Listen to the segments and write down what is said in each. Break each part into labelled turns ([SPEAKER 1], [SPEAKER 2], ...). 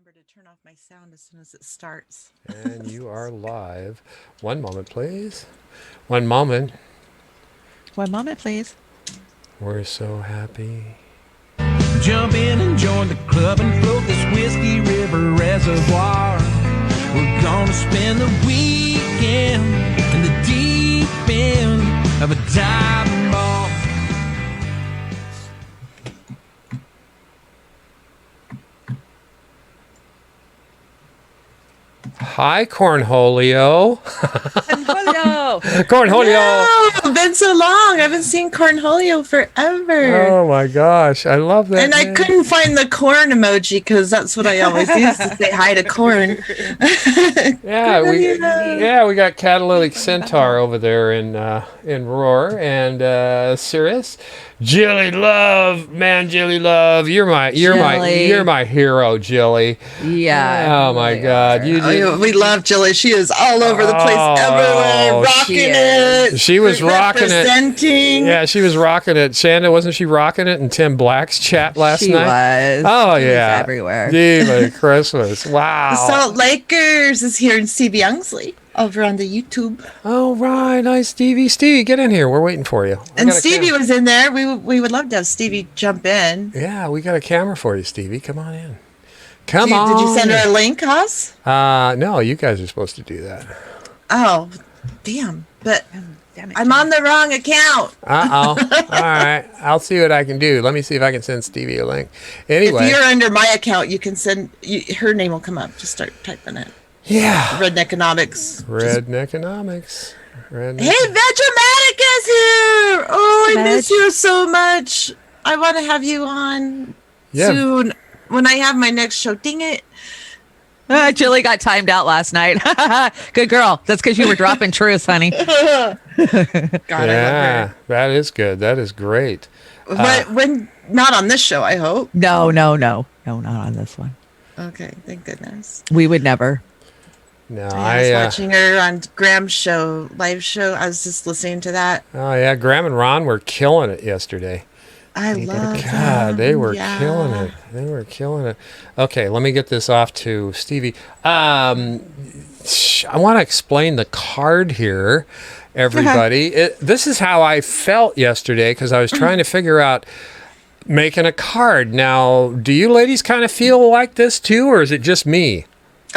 [SPEAKER 1] remember to turn off my sound as soon as it starts.
[SPEAKER 2] And you are live. One moment, please. One moment.
[SPEAKER 1] One moment, please.
[SPEAKER 2] We're so happy.
[SPEAKER 3] Jump in and join the club and float this Whiskey River reservoir. We're gonna spend the weekend in the deep end of a diving bar.
[SPEAKER 2] Hi, Cornholio.
[SPEAKER 1] Cornholio!
[SPEAKER 2] Cornholio!
[SPEAKER 1] No, been so long. I haven't seen Cornholio forever.
[SPEAKER 2] Oh my gosh, I love that.
[SPEAKER 1] And I couldn't find the corn emoji because that's what I always use to say hi to corn.
[SPEAKER 2] We got Catalytic Centaur over there in Roar, and Cirrus. Jilly Love, man, Jilly Love, you're my hero, Jilly.
[SPEAKER 1] Yeah.
[SPEAKER 2] Oh my God,
[SPEAKER 1] we love Jilly. She is all over the place, everywhere, rocking it.
[SPEAKER 2] She was rocking it.
[SPEAKER 1] Representing.
[SPEAKER 2] Yeah, she was rocking it. Shanda, wasn't she rocking it in Tim Black's chat last night?
[SPEAKER 1] She was.
[SPEAKER 2] Oh
[SPEAKER 1] She
[SPEAKER 2] yeah,
[SPEAKER 1] was everywhere.
[SPEAKER 2] Diva Christmas. Wow.
[SPEAKER 1] The Salt Lakers is here in Stevie Youngsley over on the YouTube.
[SPEAKER 2] Oh right, nice, Stevie. Stevie, get in here. We're waiting for you.
[SPEAKER 1] And Stevie was in there. We would love to have Stevie jump in.
[SPEAKER 2] Yeah, we got a camera for you, Stevie. Come on in. Come on.
[SPEAKER 1] Did you send her a link, Haas?
[SPEAKER 2] No, you guys are supposed to do that.
[SPEAKER 1] Oh, damn. But I'm on the wrong account.
[SPEAKER 2] All right. I'll see what I can do. Let me see if I can send Stevie a link. Anyway.
[SPEAKER 1] If you're under my account, you can send, her name will come up. Just start typing it.
[SPEAKER 2] Yeah.
[SPEAKER 1] Redneckonomics.
[SPEAKER 2] Redneckonomics.
[SPEAKER 1] Hey, Vegematic is here. Oh, I miss you so much. I want to have you on soon when I have my next show. Dang it.
[SPEAKER 4] Jilly got timed out last night. Good girl. That's because you were dropping truth, honey.
[SPEAKER 1] God, I love her.
[SPEAKER 2] That is good. That is great.
[SPEAKER 1] When not on this show, I hope.
[SPEAKER 4] No, not on this one.
[SPEAKER 1] Okay, thank goodness.
[SPEAKER 4] We would never.
[SPEAKER 2] No,
[SPEAKER 1] I was watching her on Graham's show, live show. I was just listening to that.
[SPEAKER 2] Oh yeah, Graham and Ron were killing it yesterday.
[SPEAKER 1] I love them.
[SPEAKER 2] God, they were killing it. They were killing it. Okay, let me get this off to Stevie. I want to explain the card here, everybody. This is how I felt yesterday because I was trying to figure out making a card. Now, do you ladies kind of feel like this too, or is it just me?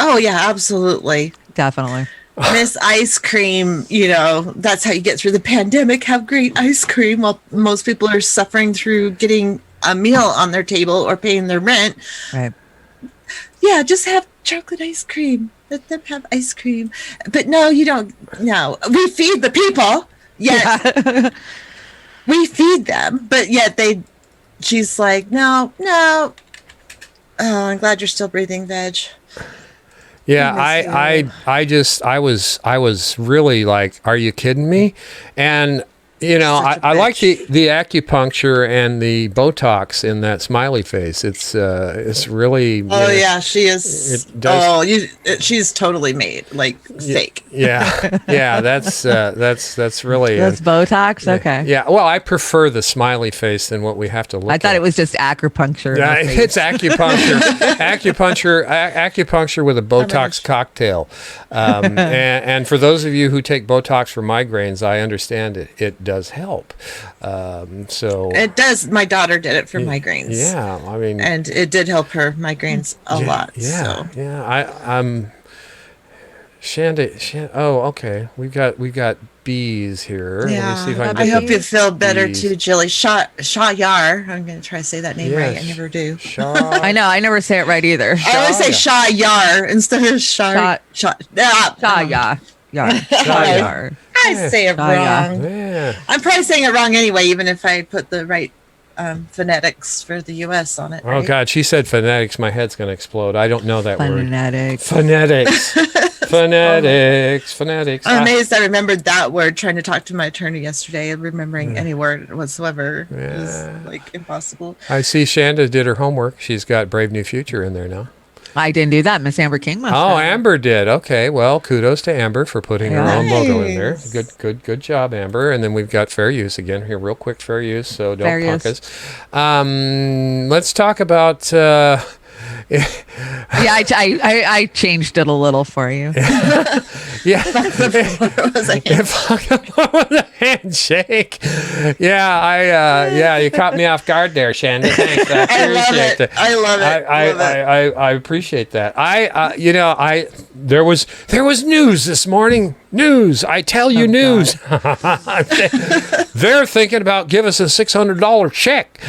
[SPEAKER 1] Oh, yeah, absolutely.
[SPEAKER 4] Definitely.
[SPEAKER 1] Miss Ice Cream, that's how you get through the pandemic. Have great ice cream while most people are suffering through getting a meal on their table or paying their rent.
[SPEAKER 4] Right.
[SPEAKER 1] Yeah, just have chocolate ice cream. Let them have ice cream. But no, you don't. No, we feed the people. Yet we feed them, but yet she's like, no. Oh, I'm glad you're still breathing, Veg.
[SPEAKER 2] Yeah, I was really like, are you kidding me? And I like the acupuncture and the Botox in that smiley face. It's really.
[SPEAKER 1] Oh yeah, she is. She's totally made fake.
[SPEAKER 2] Yeah, that's really.
[SPEAKER 4] That's Botox. Okay.
[SPEAKER 2] Yeah, well, I prefer the smiley face than what we have to look.
[SPEAKER 4] I thought it was just acupuncture.
[SPEAKER 2] Yeah, it's acupuncture, acupuncture with a Botox cocktail. And for those of you who take Botox for migraines, I understand it does help. So
[SPEAKER 1] it does. My daughter did it for migraines.
[SPEAKER 2] Yeah, I mean,
[SPEAKER 1] and it did help her migraines a lot.
[SPEAKER 2] Yeah,
[SPEAKER 1] so.
[SPEAKER 2] yeah. I'm Shanda. Oh, okay. We got bees here.
[SPEAKER 1] Yeah.
[SPEAKER 2] Let me see if I can
[SPEAKER 1] I
[SPEAKER 2] get
[SPEAKER 1] hope you feel better too, Jilly. Shah Yar. I'm going to try to say that name right. I never do.
[SPEAKER 4] I know. I never say it right either.
[SPEAKER 1] I always say Shah Yar instead of Shah
[SPEAKER 4] Yar.
[SPEAKER 1] I say it wrong.
[SPEAKER 2] Yeah.
[SPEAKER 1] I'm probably saying it wrong anyway, even if I put the right phonetics for the U.S. on it.
[SPEAKER 2] Oh,
[SPEAKER 1] right?
[SPEAKER 2] God. She said phonetics. My head's going to explode. I don't know that word.
[SPEAKER 4] Phonetics.
[SPEAKER 2] Phonetics.
[SPEAKER 1] I'm amazed I remembered that word trying to talk to my attorney yesterday and remembering any word whatsoever is impossible.
[SPEAKER 2] I see Shanda did her homework. She's got Brave New Future in there now.
[SPEAKER 4] I didn't do that. Miss Amber King must have.
[SPEAKER 2] Amber did. Okay, well, kudos to Amber for putting her own logo in there. Good job, Amber. And then we've got fair use again here, real quick. Fair use, so don't punk us. Let's talk about
[SPEAKER 4] Yeah, I changed it a little for you.
[SPEAKER 2] Yeah.
[SPEAKER 1] It was a
[SPEAKER 2] With a handshake. Yeah, you caught me off guard there, Shanda. Thanks. I
[SPEAKER 1] love
[SPEAKER 2] appreciate
[SPEAKER 1] it.
[SPEAKER 2] that.
[SPEAKER 1] I love it.
[SPEAKER 2] I appreciate that. There was news this morning. News. I tell you, news. They're thinking about give us a $600 check.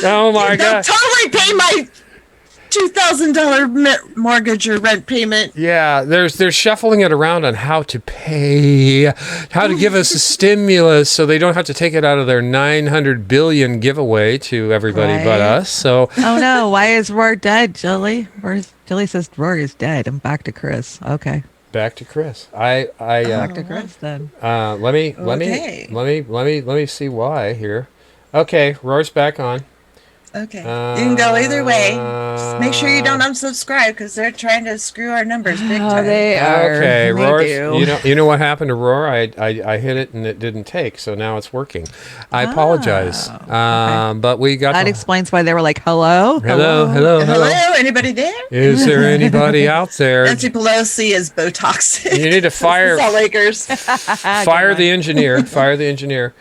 [SPEAKER 2] Oh my
[SPEAKER 1] They'll
[SPEAKER 2] God.
[SPEAKER 1] totally pay my $2,000 mortgage or rent payment.
[SPEAKER 2] Yeah, they're shuffling it around on how to pay, how to give us a stimulus, so they don't have to take it out of their 900 billion giveaway to everybody but
[SPEAKER 4] Right.
[SPEAKER 2] us. So,
[SPEAKER 4] Oh no, why is Roar dead, Jilly? Jilly says Roar is dead. I'm back to Chris. Okay.
[SPEAKER 2] back to Chris. Back
[SPEAKER 4] Back to Chris then.
[SPEAKER 2] let me see why here. Okay, Roar's back on.
[SPEAKER 1] Okay. You can go either way. Just make sure you don't unsubscribe because they're trying to screw our numbers big time.
[SPEAKER 4] Oh, they are.
[SPEAKER 2] Okay,
[SPEAKER 4] They
[SPEAKER 2] Roar.
[SPEAKER 4] do.
[SPEAKER 2] You know what happened to Roar? I hit it and it didn't take, so now it's working. I apologize. But we got
[SPEAKER 4] That explains why they were like, hello?
[SPEAKER 2] hello.
[SPEAKER 1] Hello? Anybody there?
[SPEAKER 2] Is there anybody out there?
[SPEAKER 1] Nancy Pelosi is Botox.
[SPEAKER 2] You need to fire
[SPEAKER 1] Salt Lakers.
[SPEAKER 2] fire the engineer. Fire the engineer.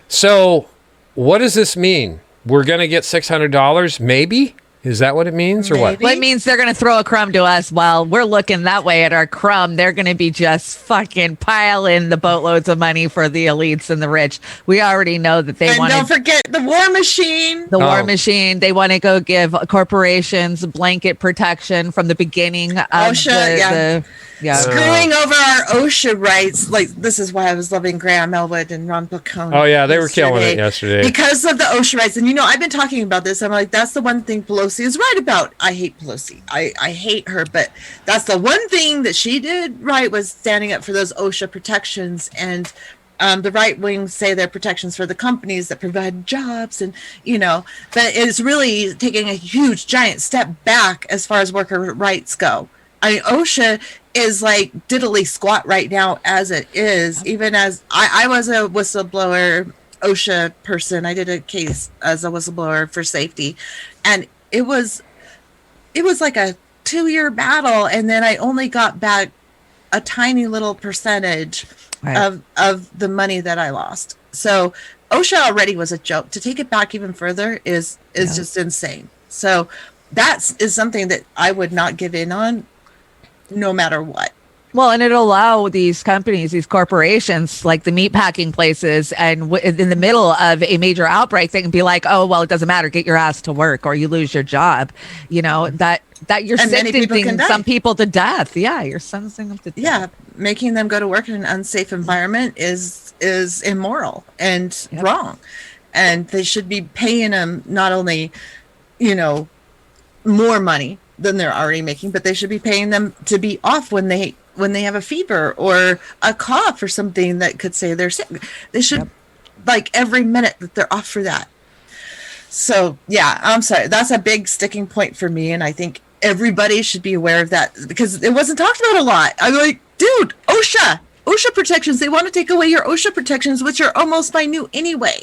[SPEAKER 2] So, what does this mean? We're gonna get $600, maybe? Is that what it means, or what?
[SPEAKER 1] Maybe.
[SPEAKER 4] Well, it means they're going to throw a crumb to us while we're looking that way at our crumb. They're going to be just fucking piling the boatloads of money for the elites and the rich. We already know that they
[SPEAKER 1] And
[SPEAKER 4] want
[SPEAKER 1] don't forget the war machine.
[SPEAKER 4] the war
[SPEAKER 2] Oh.
[SPEAKER 4] machine. They want to go give corporations blanket protection from the beginning of
[SPEAKER 1] OSHA,
[SPEAKER 4] yeah.
[SPEAKER 1] Screwing over our OSHA rights. Like, this is why I was loving Graham Elwood and Ron Pacone.
[SPEAKER 2] Oh, yeah, they were killing it yesterday.
[SPEAKER 1] Because of the OSHA rights. And, I've been talking about this. I'm like, that's the one thing Pelosi is right about. I hate Pelosi. I hate her. But that's the one thing that she did right was standing up for those OSHA protections. And the right wing say they're protections for the companies that provide jobs but it's really taking a huge, giant step back as far as worker rights go. I mean, OSHA is like diddly squat right now as it is, even as I was a whistleblower OSHA person. I did a case as a whistleblower for safety, and it was like a 2-year battle, and then I only got back a tiny little percentage
[SPEAKER 4] Right.
[SPEAKER 1] of the money that I lost. So OSHA already was a joke. To take it back even further is just insane. So that is something that I would not give in on, no matter what.
[SPEAKER 4] Well, and it'll allow these companies, these corporations, like the meatpacking places, and in the middle of a major outbreak, they can be like, "Oh, well, it doesn't matter. Get your ass to work, or you lose your job." That you're
[SPEAKER 1] And many people
[SPEAKER 4] sentencing
[SPEAKER 1] can die.
[SPEAKER 4] some people to death. Yeah, you're sentencing them to death.
[SPEAKER 1] Yeah, making them go to work in an unsafe environment is immoral and wrong, and they should be paying them not only, more money than they're already making, but they should be paying them to be off when they have a fever or a cough or something that could say they're sick. They should like every minute that they're off for that. So yeah, I'm sorry. That's a big sticking point for me. And I think everybody should be aware of that because it wasn't talked about a lot. I'm like, dude, OSHA protections. They want to take away your OSHA protections, which are almost minute anyway,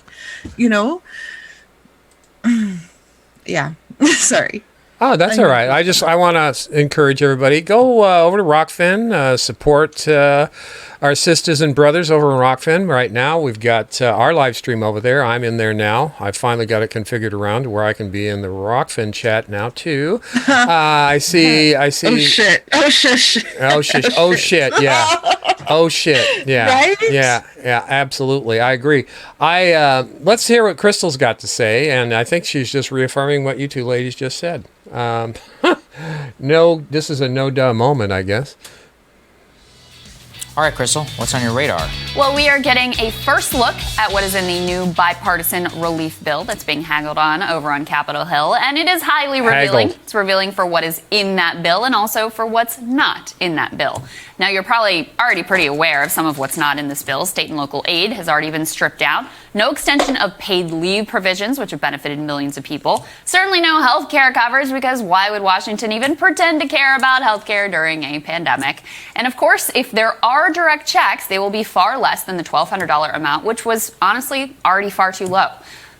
[SPEAKER 1] Yeah. Sorry.
[SPEAKER 2] Oh, that's all right. I want to encourage everybody. Go over to Rockfin, support our sisters and brothers over in Rockfin. Right now, we've got our live stream over there. I'm in there now. I finally got it configured around to where I can be in the Rockfin chat now too. I see.
[SPEAKER 1] Oh shit. Oh shush.
[SPEAKER 2] Oh shit. Oh shit. Yeah. Oh shit. Yeah.
[SPEAKER 1] Right?
[SPEAKER 2] Yeah. Yeah. Absolutely. I agree. Let's hear what Crystal's got to say, and I think she's just reaffirming what you two ladies just said. No, this is a no duh moment, I guess.
[SPEAKER 5] All right, Crystal, what's on your radar?
[SPEAKER 6] Well, we are getting a first look at what is in the new bipartisan relief bill that's being haggled on over on Capitol Hill, and it is highly revealing.
[SPEAKER 2] Haggled.
[SPEAKER 6] It's revealing for what is in that bill and also for what's not in that bill. Now, you're probably already pretty aware of some of what's not in this bill. State and local aid has already been stripped out. No extension of paid leave provisions, which have benefited millions of people. Certainly no health care coverage, because why would Washington even pretend to care about health care during a pandemic? And of course, if there are direct checks, they will be far less than the $1,200 amount, which was honestly already far too low.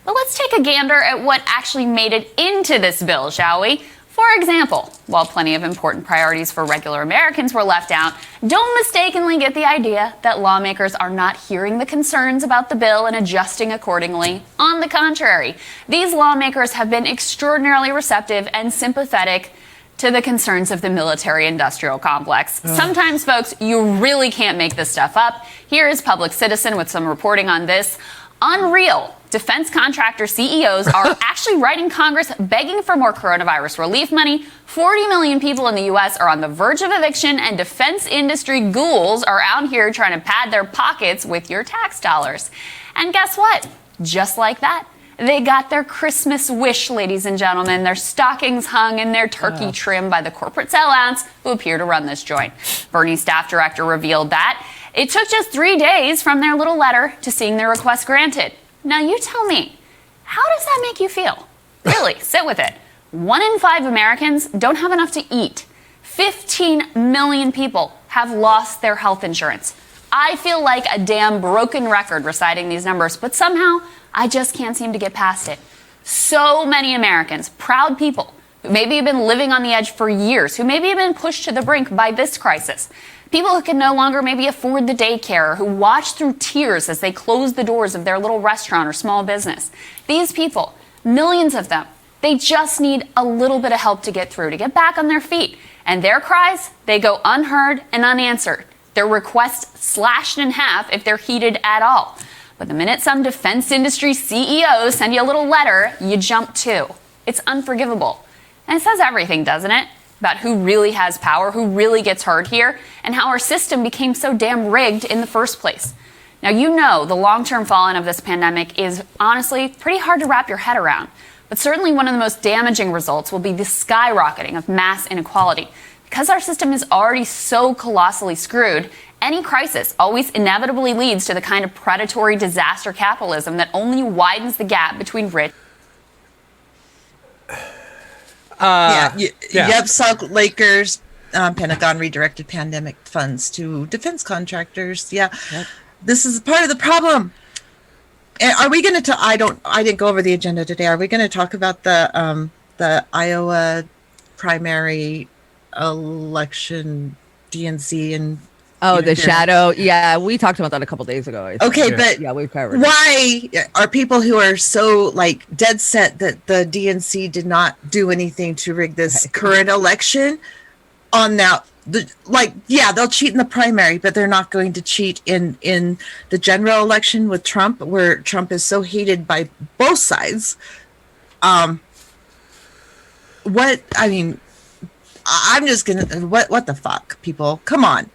[SPEAKER 6] But let's take a gander at what actually made it into this bill, shall we? For example, while plenty of important priorities for regular Americans were left out, don't mistakenly get the idea that lawmakers are not hearing the concerns about the bill and adjusting accordingly. On the contrary, these lawmakers have been extraordinarily receptive and sympathetic to the concerns of the military-industrial complex. Sometimes, folks, you really can't make this stuff up. Here is Public Citizen with some reporting on this. Unreal. Defense contractor CEOs are actually writing Congress begging for more coronavirus relief money. 40 million people in the U.S. are on the verge of eviction, and defense industry ghouls are out here trying to pad their pockets with your tax dollars. And guess what? Just like that, they got their Christmas wish, ladies and gentlemen. Their stockings hung and their turkey trimmed by the corporate sellouts who appear to run this joint. Bernie's staff director revealed that it took just 3 days from their little letter to seeing their request granted. Now, you tell me, how does that make you feel? Really, sit with it. 1 in 5 Americans don't have enough to eat. 15 million people have lost their health insurance. I feel like a damn broken record reciting these numbers, but somehow I just can't seem to get past it. So many Americans, proud people, who maybe have been living on the edge for years, who maybe have been pushed to the brink by this crisis. People who can no longer maybe afford the daycare, or who watch through tears as they close the doors of their little restaurant or small business. These people, millions of them, they just need a little bit of help to get through, to get back on their feet. And their cries, they go unheard and unanswered. Their requests slashed in half if they're heeded at all. But the minute some defense industry CEO send you a little letter, you jump too. It's unforgivable. And it says everything, doesn't it? About who really has power, who really gets heard here, and how our system became so damn rigged in the first place. Now, you know the long-term fallout of this pandemic is honestly pretty hard to wrap your head around. But certainly one of the most damaging results will be the skyrocketing of mass inequality. Because our system is already so colossally screwed, any crisis always inevitably leads to the kind of predatory disaster capitalism that only widens the gap between rich.
[SPEAKER 1] Yep, Salt Lakers, Pentagon redirected pandemic funds to defense contractors. Yeah, yep. This is part of the problem. And are we going to? I didn't go over the agenda today. Are we going to talk about the Iowa primary election, DNC and?
[SPEAKER 4] Oh, the shadow. Yeah, we talked about that a couple days ago.
[SPEAKER 1] Okay, but
[SPEAKER 4] yeah, we've covered.
[SPEAKER 1] Why are people who are so like dead set that the DNC did not do anything to rig this current election on that? They'll cheat in the primary, but they're not going to cheat in the general election with Trump, where Trump is so hated by both sides. I'm just gonna. What the fuck, people? Come on.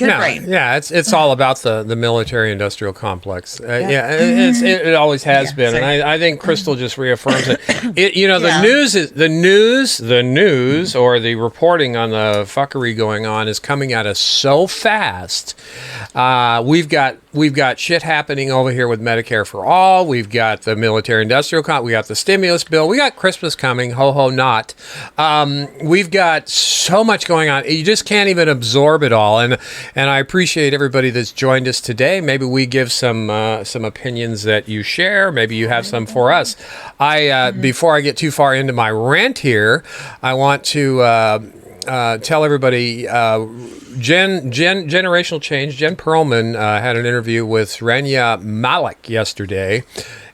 [SPEAKER 2] Yeah, it's all about the military-industrial complex. It always has been, and I think Crystal just reaffirms it. The news, or the reporting on the fuckery going on is coming at us so fast. We've got shit happening over here with Medicare for all. We've got the military-industrial complex. We got the stimulus bill. We got Christmas coming. Ho ho not. We've got so much going on. You just can't even absorb it all. And I appreciate everybody that's joined us today. Maybe we give some opinions that you share. Maybe you have some for us. Before I get too far into my rant here, I want to tell everybody, Generational Change, Jen Perlman had an interview with Rania Malik yesterday.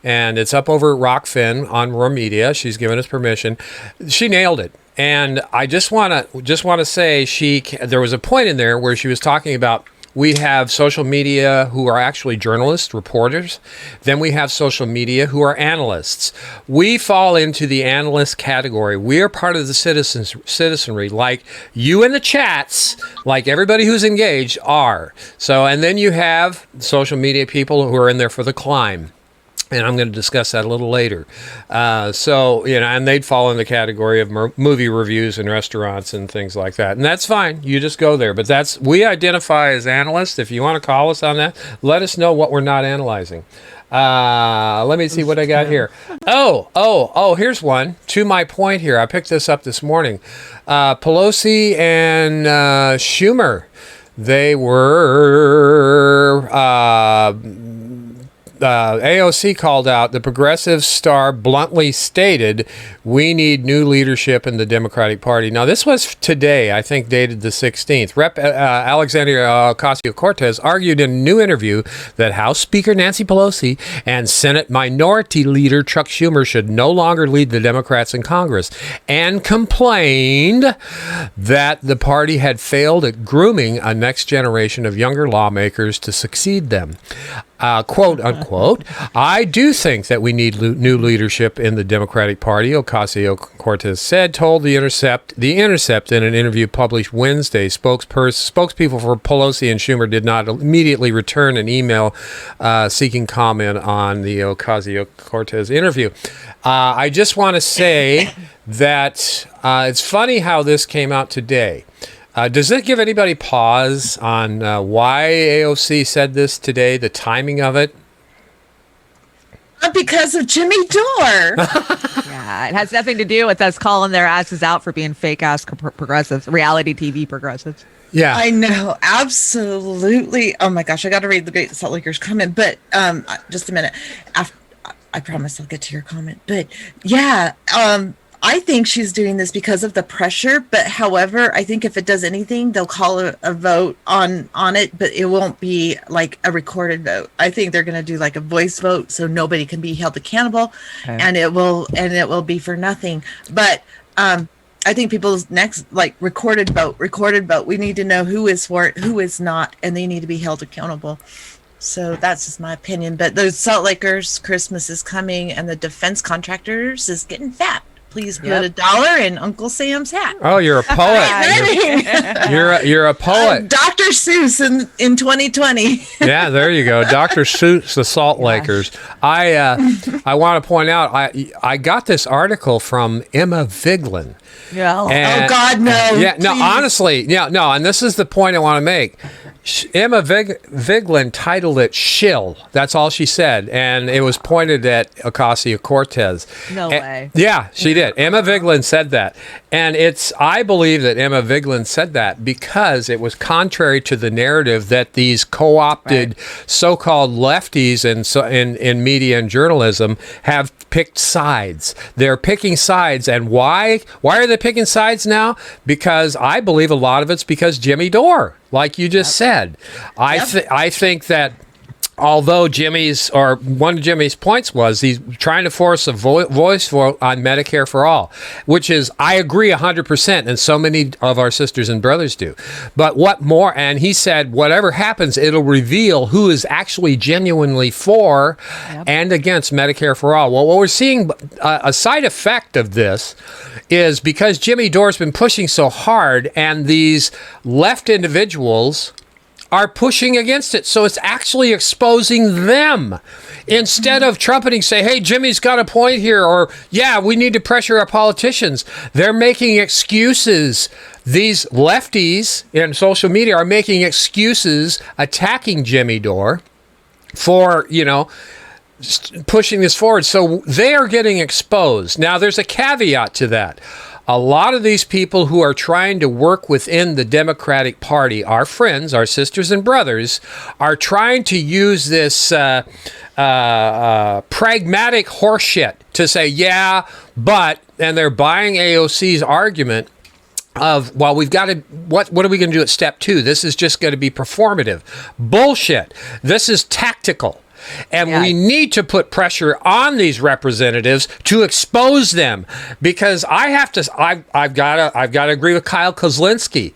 [SPEAKER 2] And it's up over at Rockfin on Roar Media. She's given us permission. She nailed it. And I just want to say there was a point in there where she was talking about we have social media who are actually journalists, reporters. Then we have social media who are analysts. We fall into the analyst category. We are part of the citizenry, like you in the chats, like everybody who's engaged are. So, and then you have social media people who are in there for the climb. And I'm going to discuss that a little later. And they'd fall in the category of movie reviews and restaurants and things like that. And that's fine. You just go there. But we identify as analysts. If you want to call us on that, let us know what we're not analyzing. Let me see what I got here. Oh, here's one. To my point here, I picked this up this morning. Pelosi and Schumer, they were... AOC called out the progressive star bluntly stated, "We need new leadership in the Democratic Party." Now, this was today, I think, dated the 16th. Rep. Alexandria Ocasio-Cortez argued in a new interview that House Speaker Nancy Pelosi and Senate Minority Leader Chuck Schumer should no longer lead the Democrats in Congress, and complained that the party had failed at grooming a next generation of younger lawmakers to succeed them. Quote unquote, "I do think that we need new leadership in the Democratic Party," Ocasio-Cortez said, told The Intercept in an interview published Wednesday. Spokespeople for Pelosi and Schumer did not immediately return an email seeking comment on the Ocasio-Cortez interview. I just want to say that it's funny how this came out today. Does it give anybody pause on why AOC said this today, the timing of it?
[SPEAKER 1] Because of Jimmy Dore.
[SPEAKER 4] Yeah, it has nothing to do with us calling their asses out for being fake ass progressives, reality TV progressives.
[SPEAKER 2] Yeah,
[SPEAKER 1] I know, absolutely. Oh my gosh, I got to read the Great Salt Lakers comment, but just a minute. I promise I'll get to your comment. But yeah, I think she's doing this because of the pressure. But however, I think if it does anything, they'll call a vote on it, but it won't be like a recorded vote. I think they're going to do like a voice vote, so nobody can be held accountable, and it will be for nothing. But I think people's next like recorded vote. We need to know who is for it, who is not, and they need to be held accountable. So that's just my opinion. But those Salt Lakers, Christmas is coming, and the defense contractors is getting fat. Please put $1 in Uncle Sam's hat.
[SPEAKER 2] Oh, you're a poet. You're a poet.
[SPEAKER 1] Dr. Seuss in 2020.
[SPEAKER 2] Yeah, there you go. Dr. Seuss, the Salt Lakers. I want to point out, I got this article from Emma Vigeland.
[SPEAKER 4] Yeah.
[SPEAKER 2] And,
[SPEAKER 1] oh God, no.
[SPEAKER 2] Yeah, no,
[SPEAKER 1] please.
[SPEAKER 2] honestly, yeah, no, and this is the point I want to make. Emma Vigeland titled it "Shill." That's all she said, and it was pointed at Ocasio-Cortez.
[SPEAKER 4] No way.
[SPEAKER 2] Yeah, she did. Emma Vigeland said that, and I believe that Emma Vigeland said that because it was contrary to the narrative that these co-opted so-called lefties in media and journalism have picked sides. They're picking sides, and why? Why are they picking sides now? Because I believe a lot of it's because Jimmy Dore. Like you just said, I think that although one of Jimmy's points was he's trying to force a voice vote on Medicare for all, which is, I agree 100%, and so many of our sisters and brothers do. But what more? And he said, whatever happens, it'll reveal who is actually genuinely for and against Medicare for all. Well, what we're seeing, a side effect of this is because Jimmy Dore's been pushing so hard, and these left individuals are pushing against it. So it's actually exposing them. Instead of trumpeting, say, hey, Jimmy's got a point here, or, yeah, we need to pressure our politicians. They're making excuses. These lefties in social media are making excuses attacking Jimmy Dore for, pushing this forward. So they are getting exposed. Now, there's a caveat to that. A lot of these people who are trying to work within the Democratic Party, our friends, our sisters and brothers, are trying to use this pragmatic horseshit to say, yeah, but, and they're buying AOC's argument of, well, we've got to, what are we going to do at step 2? This is just going to be performative. Bullshit. This is tactical. And we need to put pressure on these representatives to expose them, because I've got to agree with Kyle Kozlinski.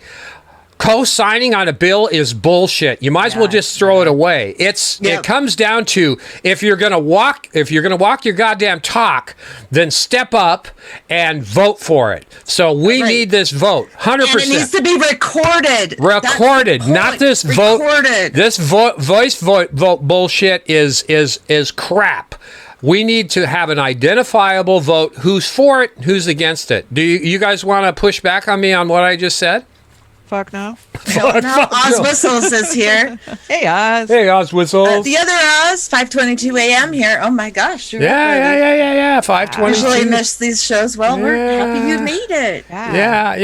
[SPEAKER 2] Co-signing on a bill is bullshit. You might as well just throw it away. It comes down to, if you're gonna walk your goddamn talk, then step up and vote for it. So we need this vote, 100%.
[SPEAKER 1] And it needs to be recorded.
[SPEAKER 2] Not this vote. This voice vote bullshit is crap. We need to have an identifiable vote. Who's for it? Who's against it? Do you guys want to push back on me on what I just said?
[SPEAKER 4] Fuck no.
[SPEAKER 1] No, Oz Whistles is here.
[SPEAKER 4] Hey, Oz.
[SPEAKER 2] Hey, Oz Whistles.
[SPEAKER 1] The other Oz, 5:22 a.m. here. Oh my gosh.
[SPEAKER 2] Yeah. 5:22.
[SPEAKER 1] Usually miss these shows. Well, we're happy you made it.
[SPEAKER 2] Yeah.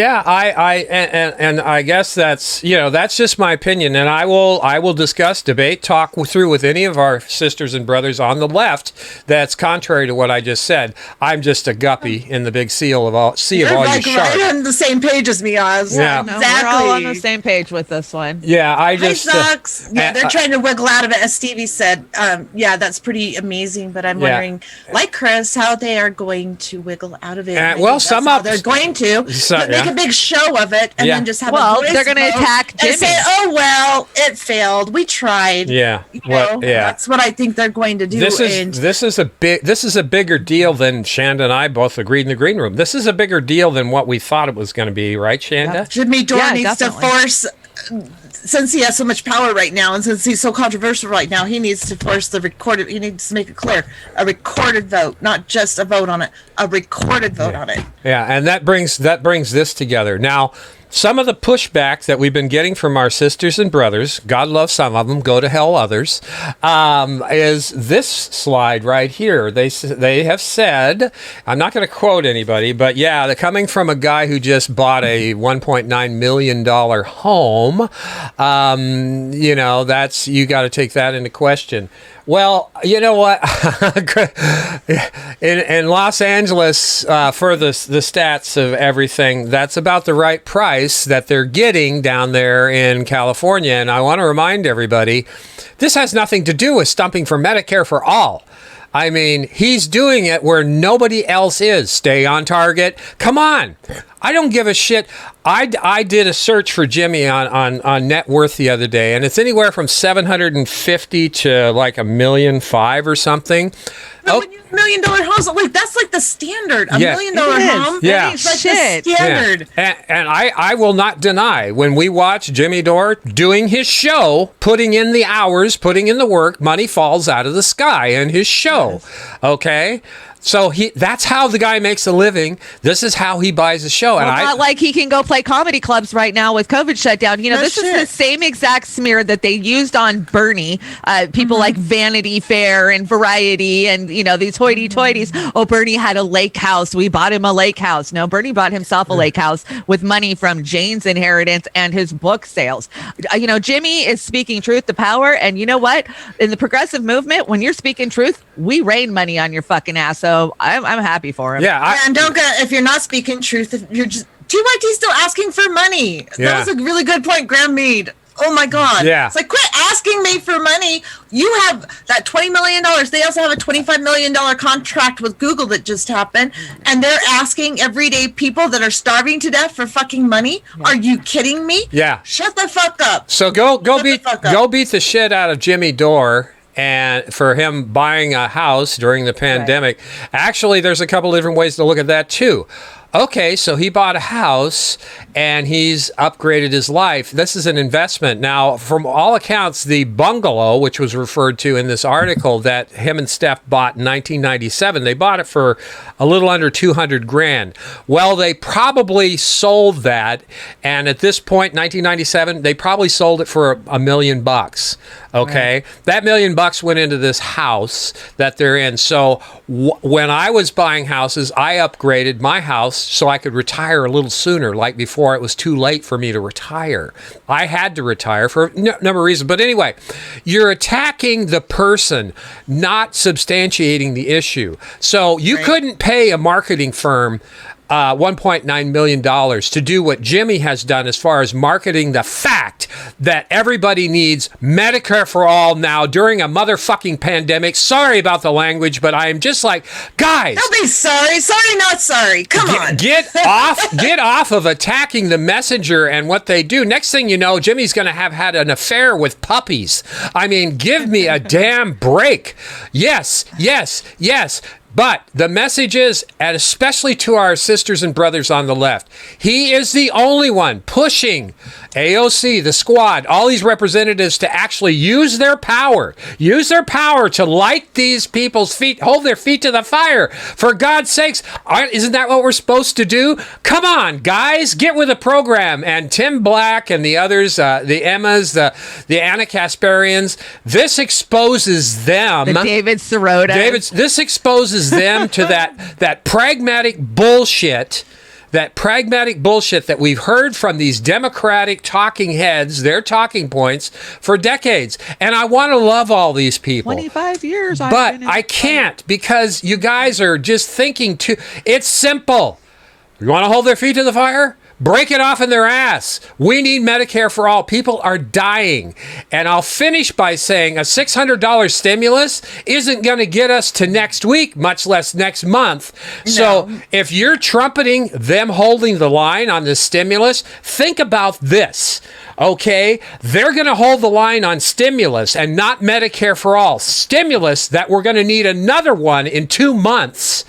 [SPEAKER 2] And I guess that's just my opinion, and I will discuss, debate, talk through with any of our sisters and brothers on the left that's contrary to what I just said. I'm just a guppy in the big sea of all
[SPEAKER 1] You're
[SPEAKER 2] you
[SPEAKER 1] like
[SPEAKER 2] sharks.
[SPEAKER 1] right on the same page as me, Oz.
[SPEAKER 2] Yeah.
[SPEAKER 4] No,
[SPEAKER 1] Exactly.
[SPEAKER 4] we're all on the same page with this one.
[SPEAKER 2] Yeah, I
[SPEAKER 1] Hi,
[SPEAKER 2] just
[SPEAKER 1] sucks. They're trying to wiggle out of it, as Stevie said. That's pretty amazing. But I'm wondering, like Chris, how they are going to wiggle out of it. I
[SPEAKER 2] well,
[SPEAKER 1] think
[SPEAKER 2] some
[SPEAKER 1] that's how
[SPEAKER 2] up-
[SPEAKER 1] they're going to make a big show of it, and then just have.
[SPEAKER 4] They're going to attack Jimmy
[SPEAKER 1] and say, "Oh well, it failed. We tried."
[SPEAKER 2] Yeah.
[SPEAKER 1] That's what I think they're going to do.
[SPEAKER 2] This is a bigger deal than Shanda and I both agreed in the green room. This is a bigger deal than what we thought it was going to be, right, Shanda?
[SPEAKER 1] Jimmy Dore needs
[SPEAKER 4] definitely.
[SPEAKER 1] to force, since he has so much power right now, and since he's so controversial right now, he needs to force the recorded. He needs to make it clear, a recorded vote, not just a vote on it, a recorded vote on it.
[SPEAKER 2] Yeah, and that brings this together. Now, some of the pushback that we've been getting from our sisters and brothers, God loves some of them, go to hell others, is this slide right here. They have said, I'm not going to quote anybody, but yeah, they're coming from a guy who just bought a $1.9 million home. That's, you got to take that into question. Well, you know what? in Los Angeles, for the stats of everything, that's about the right price that they're getting down there in California. And I want to remind everybody, this has nothing to do with stumping for Medicare for all. I mean, he's doing it where nobody else is. Stay on target. Come on. I don't give a shit. I did a search for Jimmy on net worth the other day, and it's anywhere from 750 to like $1.5 million or something.
[SPEAKER 1] But when you have $1 million homes, like that's like the standard. $1 million home.
[SPEAKER 2] Yeah.
[SPEAKER 1] It's like
[SPEAKER 4] Shit.
[SPEAKER 1] the standard.
[SPEAKER 2] Yeah. And I will not deny, when we watch Jimmy Dore doing his show, putting in the hours, putting in the work, money falls out of the sky in his show. Okay? So that's how the guy makes a living. This is how he buys a show.
[SPEAKER 4] Well, not like he can go play comedy clubs right now with COVID shut down. This is the same exact smear that they used on Bernie. People like Vanity Fair and Variety and, these hoity-toities. Oh, Bernie had a lake house. We bought him a lake house. No, Bernie bought himself a lake house with money from Jane's inheritance and his book sales. Jimmy is speaking truth to power. And you know what? In the progressive movement, when you're speaking truth, we rain money on your fucking ass. So I'm happy for him.
[SPEAKER 2] Yeah.
[SPEAKER 1] And don't get, if you're not speaking truth, if you're just TYT's still asking for money.
[SPEAKER 2] Yeah.
[SPEAKER 1] That was a really good point Graham made. Oh my God.
[SPEAKER 2] Yeah.
[SPEAKER 1] It's like, quit asking me for money. You have that $20 million. They also have a $25 million contract with Google that just happened. And they're asking everyday people that are starving to death for fucking money. Are you kidding me?
[SPEAKER 2] Yeah.
[SPEAKER 1] Shut the fuck up.
[SPEAKER 2] So go beat the shit out of Jimmy Dore. And for him buying a house during the pandemic. Right. Actually, there's a couple different ways to look at that too. Okay, so he bought a house and he's upgraded his life. This is an investment. Now, from all accounts, the bungalow, which was referred to in this article that him and Steph bought in 1997, they bought it for a little under $200,000. Well, they probably sold that, and at this point, 1997, they probably sold it for $1 million. Okay, right. That $1 million went into this house that they're in. So when I was buying houses, I upgraded my house so I could retire a little sooner, like before it was too late for me to retire. I had to retire for a number of reasons. But anyway, you're attacking the person, not substantiating the issue. So you couldn't pay a marketing firm $1.9 million to do what Jimmy has done as far as marketing the fact that everybody needs Medicare for all now during a motherfucking pandemic. Sorry about the language, but I am just like, guys.
[SPEAKER 1] Don't be sorry. Sorry, not sorry. Come on.
[SPEAKER 2] Get off of attacking the messenger and what they do. Next thing you know, Jimmy's going to have had an affair with puppies. I mean, give me a damn break. Yes. But the message is, and especially to our sisters and brothers on the left, he is the only one pushing AOC, the squad, all these representatives to actually use their power to light these people's feet, hold their feet to the fire. For God's sakes, isn't that what we're supposed to do? Come on, guys, get with the program. And Tim Black and the others, the Emmas, the Anna Kasparians, this exposes them.
[SPEAKER 4] The David Sirota.
[SPEAKER 2] This exposes them to that pragmatic bullshit. That pragmatic bullshit that we've heard from these Democratic talking heads, their talking points for decades. And I want to love all these people.
[SPEAKER 4] 25 years.
[SPEAKER 2] But I can't, because you guys are just thinking too. It's simple. You want to hold their feet to the fire? Break it off in their ass. We need Medicare for all. People are dying. And I'll finish by saying a $600 stimulus isn't going to get us to next week, much less next month. No. So if you're trumpeting them holding the line on this stimulus, think about this. Okay, they're going to hold the line on stimulus and not Medicare for all. Stimulus that we're going to need another one in 2 months,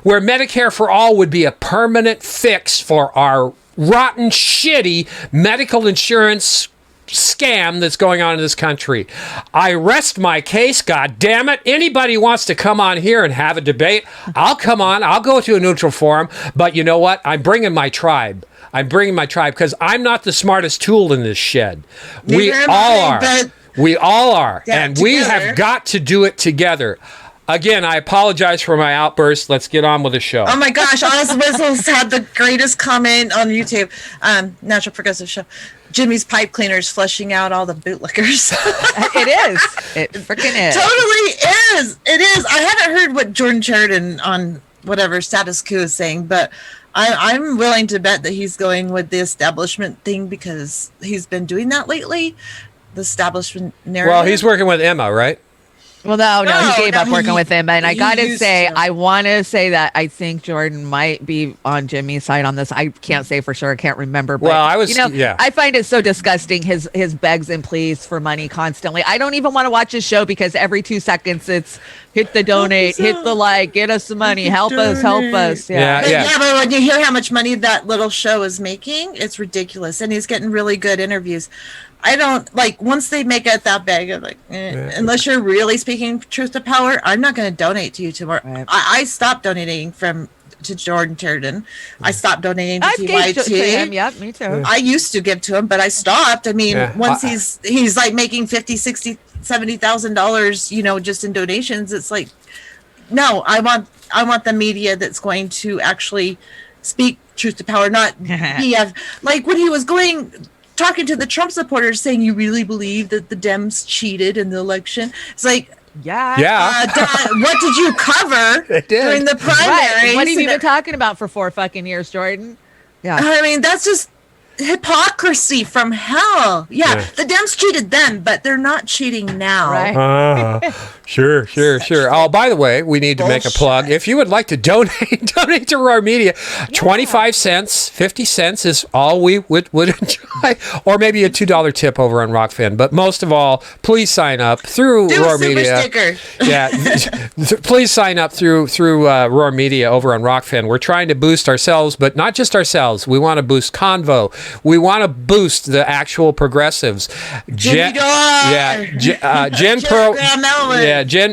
[SPEAKER 2] where Medicare for all would be a permanent fix for our rotten, shitty medical insurance scam that's going on in this country. I rest my case, God damn it. Anybody wants to come on here and have a debate, I'll come on. I'll go to a neutral forum. But you know what? I'm bringing my tribe. Because I'm not the smartest tool in this shed. We all are. We all are. And we have got to do it together. Again, I apologize for my outburst. Let's get on with the show.
[SPEAKER 1] Oh my gosh, Honest Whistles had the greatest comment on YouTube. Natural Progressive Show. Jimmy's pipe cleaners flushing out all the bootlickers.
[SPEAKER 4] It is. It freaking is.
[SPEAKER 1] Totally is. It is. I haven't heard what Jordan Sheridan on whatever Status Quo is saying, but I'm willing to bet that he's going with the establishment thing, because he's been doing that lately. The establishment narrative.
[SPEAKER 2] Well, he's working with Emma, right?
[SPEAKER 4] Well, no, he gave up working with him. And I got to say, I want to say that I think Jordan might be on Jimmy's side on this. I can't say for sure. I can't remember. But,
[SPEAKER 2] well, I find
[SPEAKER 4] it so disgusting, his begs and pleas for money constantly. I don't even want to watch his show, because every 2 seconds it's hit the donate, hit the like, get us some money, help us.
[SPEAKER 1] Yeah. But when you hear how much money that little show is making, it's ridiculous. And he's getting really good interviews. I don't like, once they make it that big, I'm like, unless you're really speaking truth to power, I'm not going to donate to you tomorrow. Right. I stopped donating to Jordan Sheridan. I stopped donating to TYT.
[SPEAKER 4] To him. Yep, me too.
[SPEAKER 1] I used to give to him, but I stopped. I mean, once he's like making $50,000, $60,000, $70,000, just in donations, it's like, no, I want the media that's going to actually speak truth to power, not BF. Like when he was talking to the Trump supporters, saying, you really believe that the Dems cheated in the election? It's like, what did you cover during the primaries?
[SPEAKER 4] Right. What have you been talking about for 4 fucking years, Jordan?
[SPEAKER 1] Yeah, I mean, that's just hypocrisy from hell. Yeah, the Dems cheated then, but they're not cheating now.
[SPEAKER 2] Right. Sure. Oh, by the way, we need to make a plug. If you would like to donate to Roar Media, 25 cents, 50 cents is all we would enjoy, or maybe a $2 tip over on Rockfin. But most of all, please sign up through Roar Media. Sticker. Yeah, please sign up through Roar Media over on Rockfin. We're trying to boost ourselves, but not just ourselves. We want to boost Convo. We want to boost the actual progressives. Jen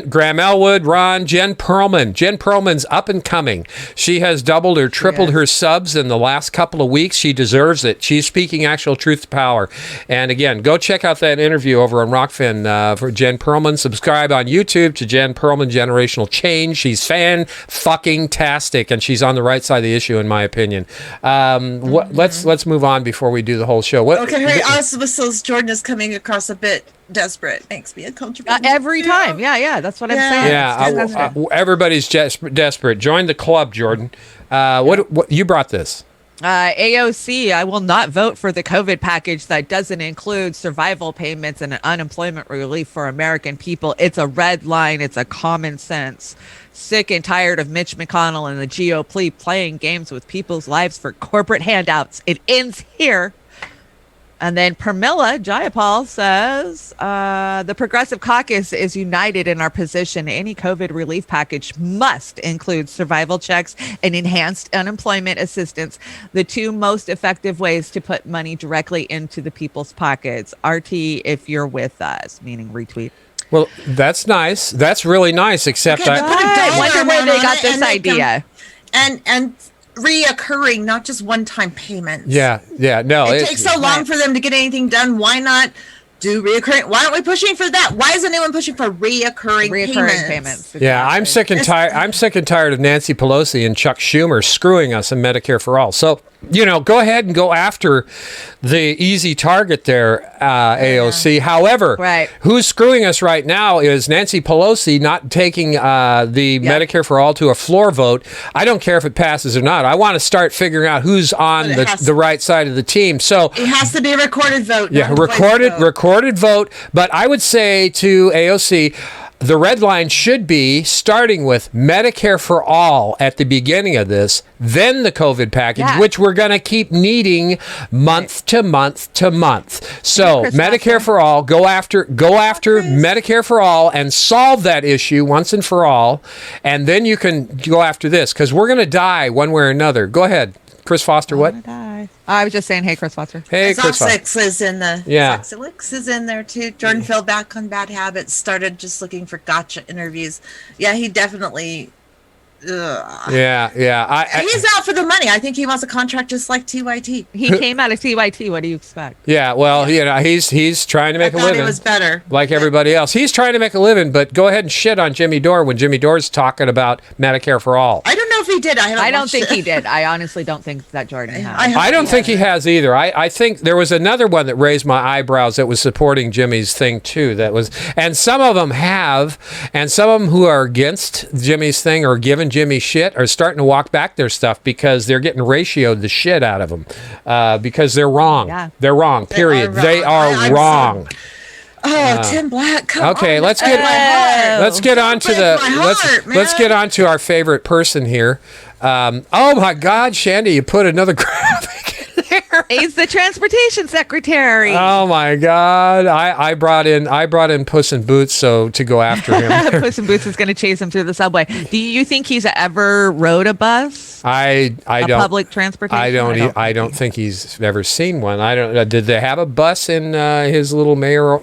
[SPEAKER 2] Graham Elwood, Ron, Jen Perlman. Jen Perlman's up and coming. She has doubled or tripled her subs in the last couple of weeks. She deserves it. She's speaking actual truth to power. And again, go check out that interview over on Rockfin for Jen Perlman. Subscribe on YouTube to Jen Perlman Generational Change. She's fan-fucking-tastic, and she's on the right side of the issue, in my opinion. Let's move on before we do the whole show.
[SPEAKER 1] Also, Jordan is coming across a bit desperate. Makes me uncomfortable.
[SPEAKER 4] Every time. Yeah. That's what I'm saying.
[SPEAKER 2] Yeah, everybody's desperate. Join the club, Jordan. What you brought this?
[SPEAKER 4] AOC, I will not vote for the COVID package that doesn't include survival payments and unemployment relief for American people. It's a red line. It's a common sense. Sick and tired of Mitch McConnell and the GOP playing games with people's lives for corporate handouts. It ends here. And then Pramila Jayapal says, the Progressive Caucus is united in our position. Any COVID relief package must include survival checks and enhanced unemployment assistance, the two most effective ways to put money directly into the people's pockets. RT, if you're with us, meaning retweet.
[SPEAKER 2] Well, that's nice. That's really nice, except
[SPEAKER 1] Okay, but put a
[SPEAKER 4] I
[SPEAKER 1] dollar
[SPEAKER 4] wonder where
[SPEAKER 1] amount
[SPEAKER 4] they
[SPEAKER 1] on
[SPEAKER 4] got
[SPEAKER 1] it
[SPEAKER 4] this
[SPEAKER 1] and make them-
[SPEAKER 4] idea.
[SPEAKER 1] And reoccurring, not just one-time payments.
[SPEAKER 2] yeah, no.
[SPEAKER 1] It takes so long for them to get anything done. Why not do reoccurring? Why aren't we pushing for that? Why isn't anyone pushing for reoccurring payments?
[SPEAKER 2] Yeah, I'm sick and tired. I'm sick and tired of Nancy Pelosi and Chuck Schumer screwing us in Medicare for all. So, go ahead and go after the easy target there, AOC. However,
[SPEAKER 4] Right.
[SPEAKER 2] who's screwing us right now is Nancy Pelosi not taking the Medicare for all to a floor vote. I don't care if it passes or not. I want to start figuring out who's on
[SPEAKER 1] But it has
[SPEAKER 2] the right side of the team. So,
[SPEAKER 1] It has to be a recorded vote.
[SPEAKER 2] yeah,
[SPEAKER 1] not a voice
[SPEAKER 2] recorded
[SPEAKER 1] vote.
[SPEAKER 2] recorded vote. But I would say to AOC, the red line should be starting with Medicare for all at the beginning of this, then the COVID package,
[SPEAKER 4] Yeah.
[SPEAKER 2] which we're going to keep needing month to month to month. So
[SPEAKER 4] Chris
[SPEAKER 2] Medicare
[SPEAKER 4] Watson.
[SPEAKER 2] for all, go after Medicare for all and solve that issue once and for all, and then you can go after this because we're going to die one way or another. Go ahead, Chris Foster. What?
[SPEAKER 4] I was just saying, hey, Chris Foster.
[SPEAKER 2] Hey, Chris Foster.
[SPEAKER 1] Zoxix is in the
[SPEAKER 2] Yeah.
[SPEAKER 1] Zoxix is in there too. Jordan fell back on bad habits. Started just looking for gotcha interviews. Yeah, he definitely.
[SPEAKER 2] Yeah.
[SPEAKER 1] He's out for the money. I think he wants a contract just like TYT.
[SPEAKER 4] He came out of TYT. What do you expect?
[SPEAKER 2] Yeah, well, he's trying to make
[SPEAKER 1] I
[SPEAKER 2] a
[SPEAKER 1] thought
[SPEAKER 2] living.
[SPEAKER 1] it was better.
[SPEAKER 2] Like everybody else. He's trying to make a living, but go ahead and shit on Jimmy Dore when Jimmy Dore's talking about Medicare for all.
[SPEAKER 1] I don't know if he did.
[SPEAKER 4] I don't
[SPEAKER 1] watched
[SPEAKER 4] think
[SPEAKER 1] it.
[SPEAKER 4] he did. I honestly don't think that Jordan
[SPEAKER 1] I
[SPEAKER 4] has.
[SPEAKER 1] hope
[SPEAKER 2] I don't
[SPEAKER 1] he
[SPEAKER 2] think he
[SPEAKER 1] hasn't.
[SPEAKER 2] has either. I think there was another one that raised my eyebrows that was supporting Jimmy's thing too. And some of them have, and some of them who are against Jimmy's thing or giving Jimmy shit are starting to walk back their stuff because they're getting ratioed the shit out of them because they're wrong.
[SPEAKER 4] Yeah.
[SPEAKER 2] They're wrong. Period.
[SPEAKER 1] wrong.
[SPEAKER 2] They are
[SPEAKER 1] I'm so-
[SPEAKER 2] wrong.
[SPEAKER 1] Oh, Tim Black. Come
[SPEAKER 2] Okay,
[SPEAKER 1] on.
[SPEAKER 2] let's
[SPEAKER 1] That
[SPEAKER 2] get
[SPEAKER 1] breaks my heart.
[SPEAKER 2] let's get on to
[SPEAKER 1] breaks
[SPEAKER 2] the
[SPEAKER 1] my heart,
[SPEAKER 2] let's
[SPEAKER 1] man.
[SPEAKER 2] get on to our favorite person here. Oh my God, Shandy, you put another graphic in there.
[SPEAKER 4] He's the transportation secretary.
[SPEAKER 2] Oh my God, I brought in Puss in Boots to go after him.
[SPEAKER 4] Puss in Boots is going to chase him through the subway. Do you think he's ever rode a bus?
[SPEAKER 2] I don't
[SPEAKER 4] Public transportation?
[SPEAKER 2] I don't think he's ever seen one. I don't. Did they have a bus in his little mayoral?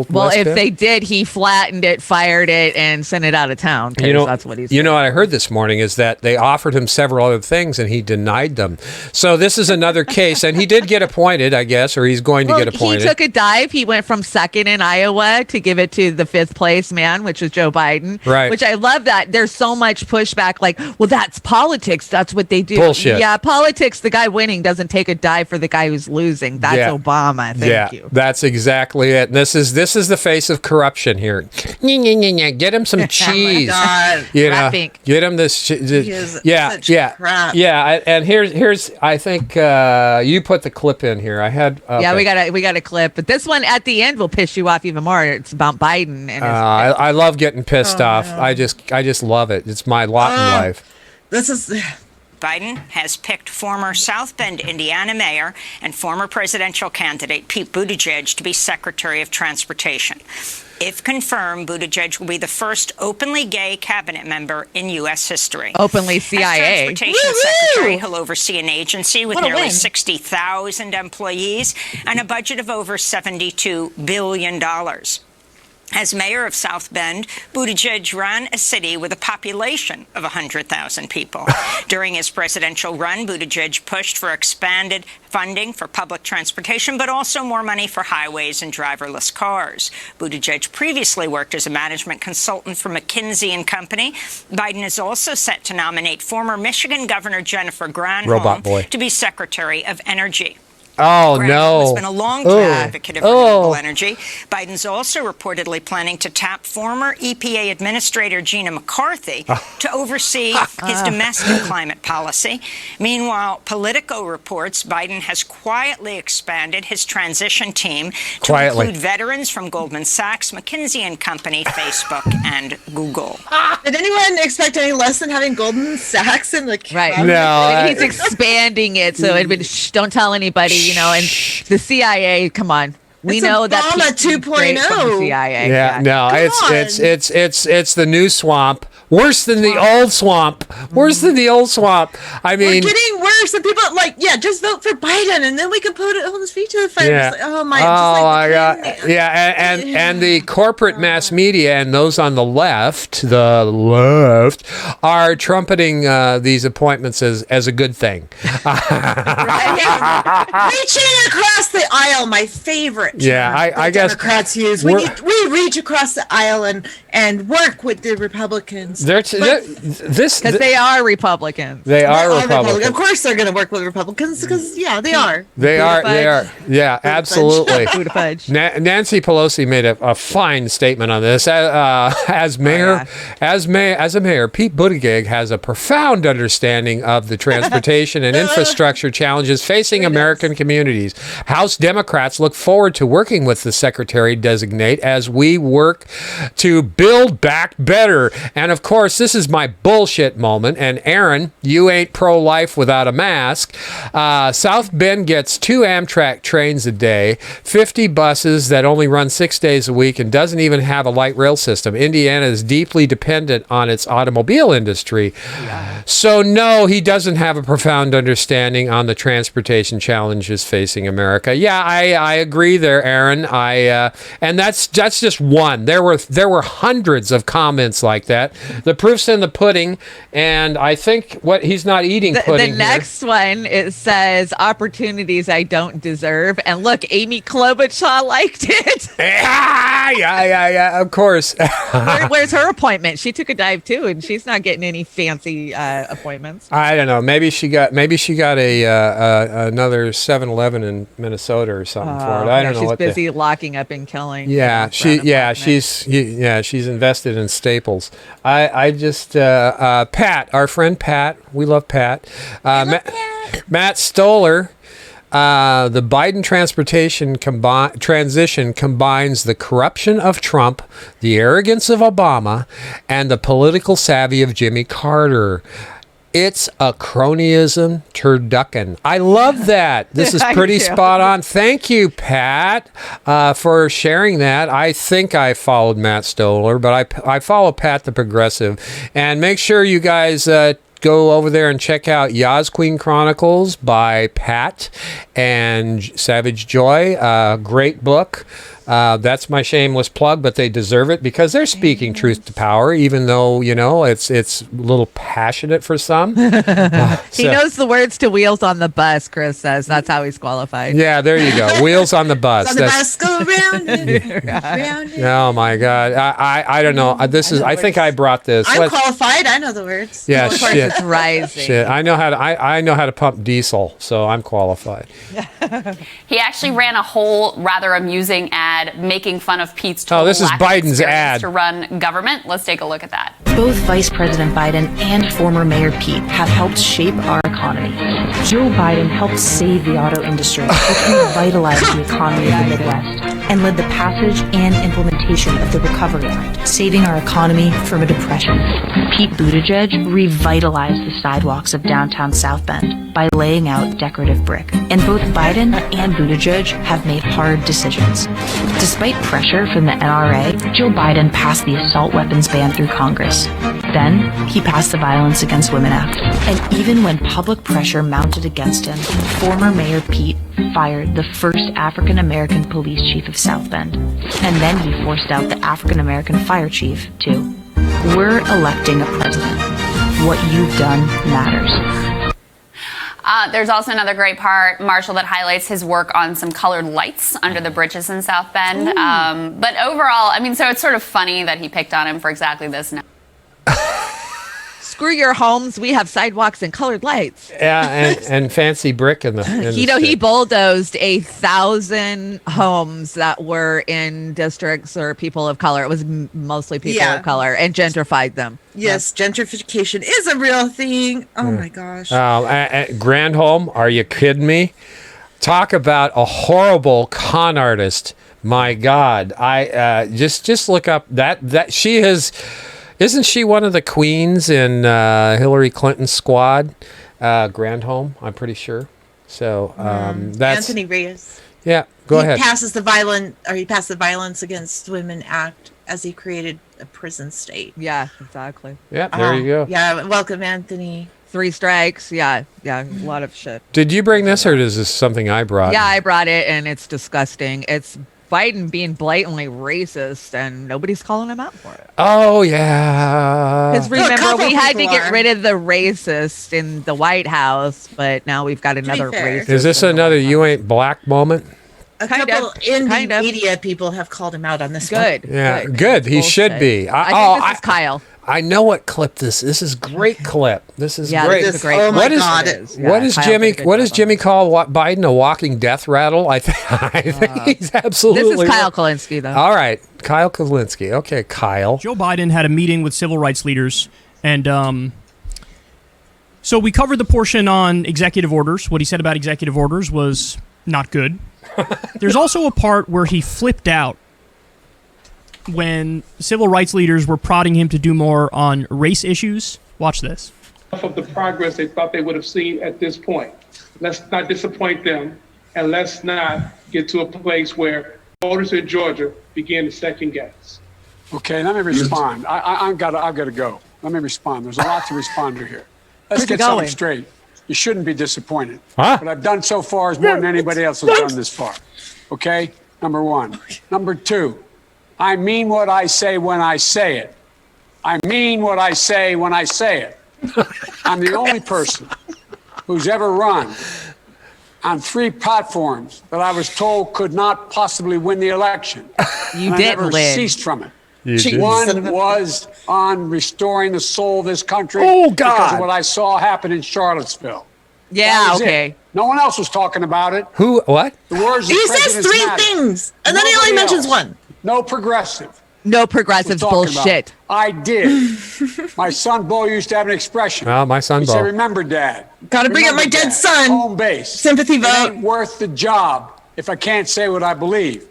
[SPEAKER 4] Well,
[SPEAKER 2] West
[SPEAKER 4] if
[SPEAKER 2] Bend?
[SPEAKER 4] they did, he flattened it, fired it, and sent it out of town. 'Cause that's what he's.
[SPEAKER 2] You know what I heard this morning is that they offered him several other things and he denied them. So this is another case, and he did get appointed, I guess, or he's going to get appointed.
[SPEAKER 4] He took a dive. He went from second in Iowa to give it to the fifth place man, which is Joe Biden.
[SPEAKER 2] Right.
[SPEAKER 4] Which I love that there's so much pushback. Like, well, that's politics. That's what they do.
[SPEAKER 2] Bullshit.
[SPEAKER 4] Yeah, politics. The guy winning doesn't take a dive for the guy who's losing. That's
[SPEAKER 2] Yeah.
[SPEAKER 4] Obama. Thank you.
[SPEAKER 2] That's exactly it. And this is the face of corruption here. Get him some cheese.
[SPEAKER 1] God.
[SPEAKER 4] Rat pink.
[SPEAKER 2] Get him this.
[SPEAKER 1] is
[SPEAKER 2] Yeah,
[SPEAKER 1] such
[SPEAKER 2] yeah,
[SPEAKER 1] crap.
[SPEAKER 2] yeah. And here's. I think you put the clip in here. I had.
[SPEAKER 4] Yeah,
[SPEAKER 2] okay.
[SPEAKER 4] we got a clip, but this one at the end will piss you off even more. It's about Biden and his
[SPEAKER 2] I love getting pissed off.
[SPEAKER 1] no.
[SPEAKER 2] I just love it. It's my lot in life.
[SPEAKER 1] This is.
[SPEAKER 5] Biden has picked former South Bend, Indiana mayor and former presidential candidate Pete Buttigieg to be Secretary of Transportation. If confirmed, Buttigieg will be the first openly gay cabinet member in U.S. history.
[SPEAKER 4] openly
[SPEAKER 5] As
[SPEAKER 4] CIA.
[SPEAKER 5] Transportation Secretary, he'll oversee an agency with
[SPEAKER 4] What a
[SPEAKER 5] nearly
[SPEAKER 4] win.
[SPEAKER 5] 60,000 employees and a budget of over $72 billion. As mayor of South Bend, Buttigieg ran a city with a population of 100,000 people. During his presidential run, Buttigieg pushed for expanded funding for public transportation, but also more money for highways and driverless cars. Buttigieg previously worked as a management consultant for McKinsey & Company. Biden is also set to nominate former Michigan Governor Jennifer
[SPEAKER 2] Robot
[SPEAKER 5] Granholm
[SPEAKER 2] boy.
[SPEAKER 5] to be Secretary of Energy.
[SPEAKER 2] Oh
[SPEAKER 5] Granholm
[SPEAKER 2] no!
[SPEAKER 5] has been a long-time advocate of renewable energy. Biden's also reportedly planning to tap former EPA Administrator Gina McCarthy to oversee his domestic climate policy. Meanwhile, Politico reports Biden has quietly expanded his transition team to include veterans from Goldman Sachs, McKinsey & Company, Facebook, and Google.
[SPEAKER 1] Did anyone expect any less than having Goldman Sachs in the
[SPEAKER 4] Right.
[SPEAKER 1] cabinet?
[SPEAKER 2] No,
[SPEAKER 4] He's expanding it, so it'd been, shh, don't tell anybody and the CIA, come on. We
[SPEAKER 1] It's
[SPEAKER 4] know that
[SPEAKER 1] Obama
[SPEAKER 4] Pete did great from the
[SPEAKER 1] 2.0.
[SPEAKER 4] CIA.
[SPEAKER 2] Yeah, no, it's the new swamp. Worse than the old swamp. Worse than the old swamp. I mean,
[SPEAKER 1] we're getting worse, and people just vote for Biden, and then we can put it on his feet to the fire.
[SPEAKER 2] yeah.
[SPEAKER 1] It's like, oh my
[SPEAKER 2] God. Yeah, and the corporate mass media and those on the left, are trumpeting these appointments as a good thing.
[SPEAKER 1] Reaching across the aisle, my favorite.
[SPEAKER 2] Yeah,
[SPEAKER 1] term
[SPEAKER 2] I
[SPEAKER 1] that
[SPEAKER 2] guess
[SPEAKER 1] Democrats use. We reach across the aisle and work with the Republicans.
[SPEAKER 4] Because they are Republicans.
[SPEAKER 2] They are Republicans.
[SPEAKER 1] Of course, they're going to work with Republicans because they are.
[SPEAKER 2] They are. Yeah, absolutely. Nancy Pelosi made a fine statement on this. As mayor, as a mayor, Pete Buttigieg has a profound understanding of the transportation and infrastructure challenges facing American communities. House Democrats look forward to working with the secretary designate as we work to build back better. And of course, this is my bullshit moment. And Aaron, you ain't pro-life without a mask. South Bend gets 2 Amtrak trains a day, 50 buses that only run 6 days a week, and doesn't even have a light rail system. Indiana is deeply dependent on its automobile industry. Yeah. So no, he doesn't have a profound understanding on the transportation challenges facing America. Yeah, I agree there, Aaron. And that's just one. There were hundreds of comments like that. The proof's in the pudding, and I think he's not eating pudding.
[SPEAKER 4] The next one, it says opportunities I don't deserve, and look, Amy Klobuchar liked it.
[SPEAKER 2] Yeah, of course.
[SPEAKER 4] Where's her appointment? She took a dive too, and she's not getting any fancy appointments.
[SPEAKER 2] I don't know. Maybe she got another 7-Eleven in Minnesota or something for it. I don't know.
[SPEAKER 4] She's busy locking up and killing.
[SPEAKER 2] Yeah, she's invested in Staples. I just Pat, our friend Pat, we love Pat. Matt Stoller. The Biden transportation transition combines the corruption of Trump, the arrogance of Obama, and the political savvy of Jimmy Carter. It's a cronyism turducken. I love that. This is pretty spot on. Thank you, Pat, for sharing that. I think I followed Matt Stoller, but I follow Pat the Progressive. And make sure you guys go over there and check out Yaz Queen Chronicles by Pat and Savage Joy. Great book. That's my shameless plug, but they deserve it because they're speaking truth to power, even though, it's a little passionate for some.
[SPEAKER 4] He knows the words to Wheels on the Bus, Chris says. That's how he's qualified.
[SPEAKER 2] Yeah, there you go. Wheels on the Bus.
[SPEAKER 1] On the bus go round and round.
[SPEAKER 2] Oh, my God. I don't know. I think I brought this.
[SPEAKER 1] I'm qualified. I know the words.
[SPEAKER 2] Yeah,
[SPEAKER 4] Of course,
[SPEAKER 2] shit.
[SPEAKER 4] it's rising.
[SPEAKER 2] Shit. I know how to pump diesel, so I'm qualified.
[SPEAKER 6] He actually ran a whole rather amusing ad making fun of Pete's
[SPEAKER 2] this is
[SPEAKER 6] lack of
[SPEAKER 2] Biden's
[SPEAKER 6] experience
[SPEAKER 2] ad
[SPEAKER 6] to run government. Let's take a look at that.
[SPEAKER 7] Both Vice President Biden and former Mayor Pete have helped shape our economy. Joe Biden helped save the auto industry, which revitalized the economy of the Midwest, and led the passage and implementation of the Recovery Act, saving our economy from a depression. Pete Buttigieg revitalized the sidewalks of downtown South Bend by laying out decorative brick. And both Biden and Buttigieg have made hard decisions. Despite pressure from the NRA, Joe Biden passed the assault weapons ban through Congress. Then, he passed the Violence Against Women Act. And even when public pressure mounted against him, former Mayor Pete fired the first African-American police chief of South Bend. And then he forced out the African-American fire chief, too. We're electing a president. What you've done matters.
[SPEAKER 6] There's also another great part, Marshall, that highlights his work on some colored lights under the bridges in South Bend. But overall, so it's sort of funny that he picked on him for exactly this now.
[SPEAKER 4] Screw your homes. We have sidewalks and colored lights.
[SPEAKER 2] Yeah, and fancy brick in the.
[SPEAKER 4] He bulldozed 1,000 homes that were in districts or people of color. It was mostly people of color, and gentrified them.
[SPEAKER 1] Yes, gentrification is a real thing. Oh my gosh.
[SPEAKER 2] Granholm, are you kidding me? Talk about a horrible con artist. My God, I just look up that she is. Isn't she one of the queens in Hillary Clinton's squad? Granholm, I'm pretty sure. So that's
[SPEAKER 1] Anthony Reyes.
[SPEAKER 2] yeah. Go ahead.
[SPEAKER 1] He passed the Violence Against Women Act as he created a prison state.
[SPEAKER 4] Yeah, exactly.
[SPEAKER 2] Yeah, there you go.
[SPEAKER 1] Yeah, welcome, Anthony.
[SPEAKER 4] 3 strikes. Yeah, a lot of shit.
[SPEAKER 2] Did you bring this, or is this something I brought?
[SPEAKER 4] Yeah, I brought it, and it's disgusting. It's Biden being blatantly racist, and nobody's calling him out for it.
[SPEAKER 2] Oh yeah.
[SPEAKER 4] Because remember,
[SPEAKER 1] couple
[SPEAKER 4] we had to
[SPEAKER 1] people
[SPEAKER 4] get
[SPEAKER 1] are.
[SPEAKER 4] rid of the racist in the White House, but now we've got another
[SPEAKER 1] fair.
[SPEAKER 4] racist.
[SPEAKER 2] Is this
[SPEAKER 4] in the
[SPEAKER 2] another
[SPEAKER 4] White
[SPEAKER 2] "you
[SPEAKER 4] House.
[SPEAKER 2] ain't black" moment?
[SPEAKER 1] A
[SPEAKER 4] Kind
[SPEAKER 1] couple
[SPEAKER 4] of,
[SPEAKER 1] indie
[SPEAKER 4] kind of.
[SPEAKER 1] media people have called him out on this one.
[SPEAKER 4] Good.
[SPEAKER 2] Yeah, good. He should
[SPEAKER 4] Bullshit.
[SPEAKER 2] be.
[SPEAKER 4] I think this is Kyle.
[SPEAKER 2] I know what clip this. This is great clip. This is
[SPEAKER 4] Yeah,
[SPEAKER 2] great.
[SPEAKER 4] this is a great.
[SPEAKER 1] Oh my
[SPEAKER 2] What is-
[SPEAKER 1] God.
[SPEAKER 2] What does
[SPEAKER 4] Kyle
[SPEAKER 2] Jimmy?
[SPEAKER 4] did a good
[SPEAKER 2] What does
[SPEAKER 4] job on
[SPEAKER 2] Jimmy
[SPEAKER 4] it.
[SPEAKER 2] call Biden? A walking death rattle? I think he's absolutely.
[SPEAKER 4] This is Kyle
[SPEAKER 2] right.
[SPEAKER 4] Kalinske, though.
[SPEAKER 2] All right, Kyle Kalinske. Okay, Kyle.
[SPEAKER 8] Joe Biden had a meeting with civil rights leaders, and so we covered the portion on executive orders. What he said about executive orders was not good. There's also a part where he flipped out when civil rights leaders were prodding him to do more on race issues. Watch this.
[SPEAKER 9] Of the progress they thought they would have seen at this point. Let's not disappoint them, and let's not get to a place where voters in Georgia begin to second guess.
[SPEAKER 10] Okay, let me respond. I've got to go. Let me respond. There's a lot to respond to here. Let's
[SPEAKER 4] Where's it
[SPEAKER 10] get something
[SPEAKER 4] going?
[SPEAKER 10] straight. You shouldn't be disappointed.
[SPEAKER 2] Huh?
[SPEAKER 10] What I've done so far is more than anybody else has done this far. Okay? Number one. Number two, I mean what I say when I say it. I mean what I say when I say it. I'm the only person who's ever run on 3 platforms that I was told could not possibly win the election.
[SPEAKER 4] You
[SPEAKER 10] And
[SPEAKER 4] did
[SPEAKER 10] I never
[SPEAKER 4] win.
[SPEAKER 10] ceased from it.
[SPEAKER 2] You did.
[SPEAKER 10] One was on restoring the soul of this country.
[SPEAKER 2] Oh,
[SPEAKER 10] Because
[SPEAKER 2] God.
[SPEAKER 10] of what I saw happen in Charlottesville. That
[SPEAKER 4] Yeah,
[SPEAKER 10] was it.
[SPEAKER 4] okay.
[SPEAKER 10] No one else was talking about it.
[SPEAKER 2] Who? What?
[SPEAKER 10] The words of
[SPEAKER 1] He says
[SPEAKER 10] presidents
[SPEAKER 1] 3
[SPEAKER 10] matter.
[SPEAKER 1] things, and then he only
[SPEAKER 10] Nobody
[SPEAKER 1] mentions
[SPEAKER 10] else.
[SPEAKER 1] one.
[SPEAKER 10] No progressive.
[SPEAKER 4] No
[SPEAKER 10] was
[SPEAKER 4] progressives
[SPEAKER 10] talking about
[SPEAKER 4] bullshit.
[SPEAKER 10] it. I did. My son Bo used to have an expression.
[SPEAKER 2] Well, my son
[SPEAKER 10] He
[SPEAKER 2] Bo.
[SPEAKER 10] said, "Remember, Dad.
[SPEAKER 1] Gotta bring up my
[SPEAKER 10] Remember,
[SPEAKER 1] dead
[SPEAKER 10] Dad.
[SPEAKER 1] son.
[SPEAKER 10] Home base.
[SPEAKER 1] Sympathy
[SPEAKER 10] It
[SPEAKER 1] vote.
[SPEAKER 10] ain't worth the job if I can't say what I believe."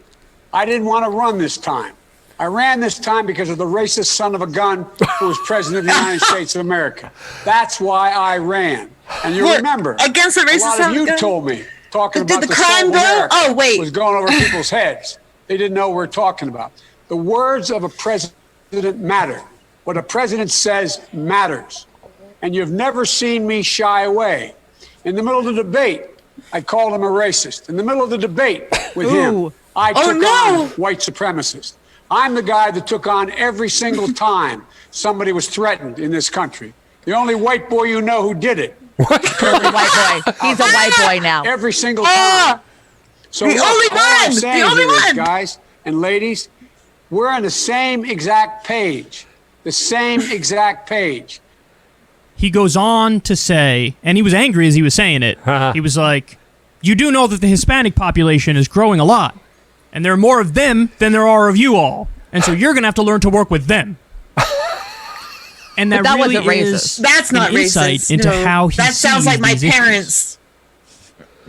[SPEAKER 10] I didn't want to run this time. I ran this time because of the racist son of a gun who was president of the United States of America. That's why I ran. And you
[SPEAKER 1] What?
[SPEAKER 10] remember,
[SPEAKER 1] Against the
[SPEAKER 10] a
[SPEAKER 1] racist
[SPEAKER 10] lot
[SPEAKER 1] son
[SPEAKER 10] of
[SPEAKER 1] of a
[SPEAKER 10] you
[SPEAKER 1] gun?
[SPEAKER 10] told me, talking
[SPEAKER 1] Did
[SPEAKER 10] about
[SPEAKER 1] the
[SPEAKER 10] soul
[SPEAKER 1] crime
[SPEAKER 10] of
[SPEAKER 1] bill?
[SPEAKER 10] America
[SPEAKER 1] Oh, wait.
[SPEAKER 10] was going over people's heads. They didn't know what we're talking about. The words of a president matter. What a president says matters. And you've never seen me shy away. In the middle of the debate, I called him a racist. In the middle of the debate with him,
[SPEAKER 4] Ooh.
[SPEAKER 10] I
[SPEAKER 1] Oh,
[SPEAKER 10] took
[SPEAKER 1] no.
[SPEAKER 10] on white supremacists. I'm the guy that took on every single time somebody was threatened in this country. The only white boy you know who did it.
[SPEAKER 4] Only white boy. He's a white boy now.
[SPEAKER 10] Every single
[SPEAKER 1] Ah!
[SPEAKER 10] time. So
[SPEAKER 1] The
[SPEAKER 10] look,
[SPEAKER 1] only
[SPEAKER 10] all I'm
[SPEAKER 1] one! The
[SPEAKER 10] saying
[SPEAKER 1] only
[SPEAKER 10] here is,
[SPEAKER 1] one!
[SPEAKER 10] guys and ladies, we're on the same exact page. The same exact page.
[SPEAKER 8] He goes on to say, and he was angry as he was saying it. He was like, "You do know that the Hispanic population is growing a lot, and there are more of them than there are of you all, and so you're gonna have to learn to work with them." And that,
[SPEAKER 4] But that
[SPEAKER 8] really
[SPEAKER 4] wasn't racist.
[SPEAKER 8] is
[SPEAKER 1] That's not
[SPEAKER 8] an insight
[SPEAKER 1] racist.
[SPEAKER 8] into
[SPEAKER 1] no.
[SPEAKER 8] how he
[SPEAKER 1] That sounds
[SPEAKER 8] sees
[SPEAKER 1] like my
[SPEAKER 8] these issues.
[SPEAKER 1] parents.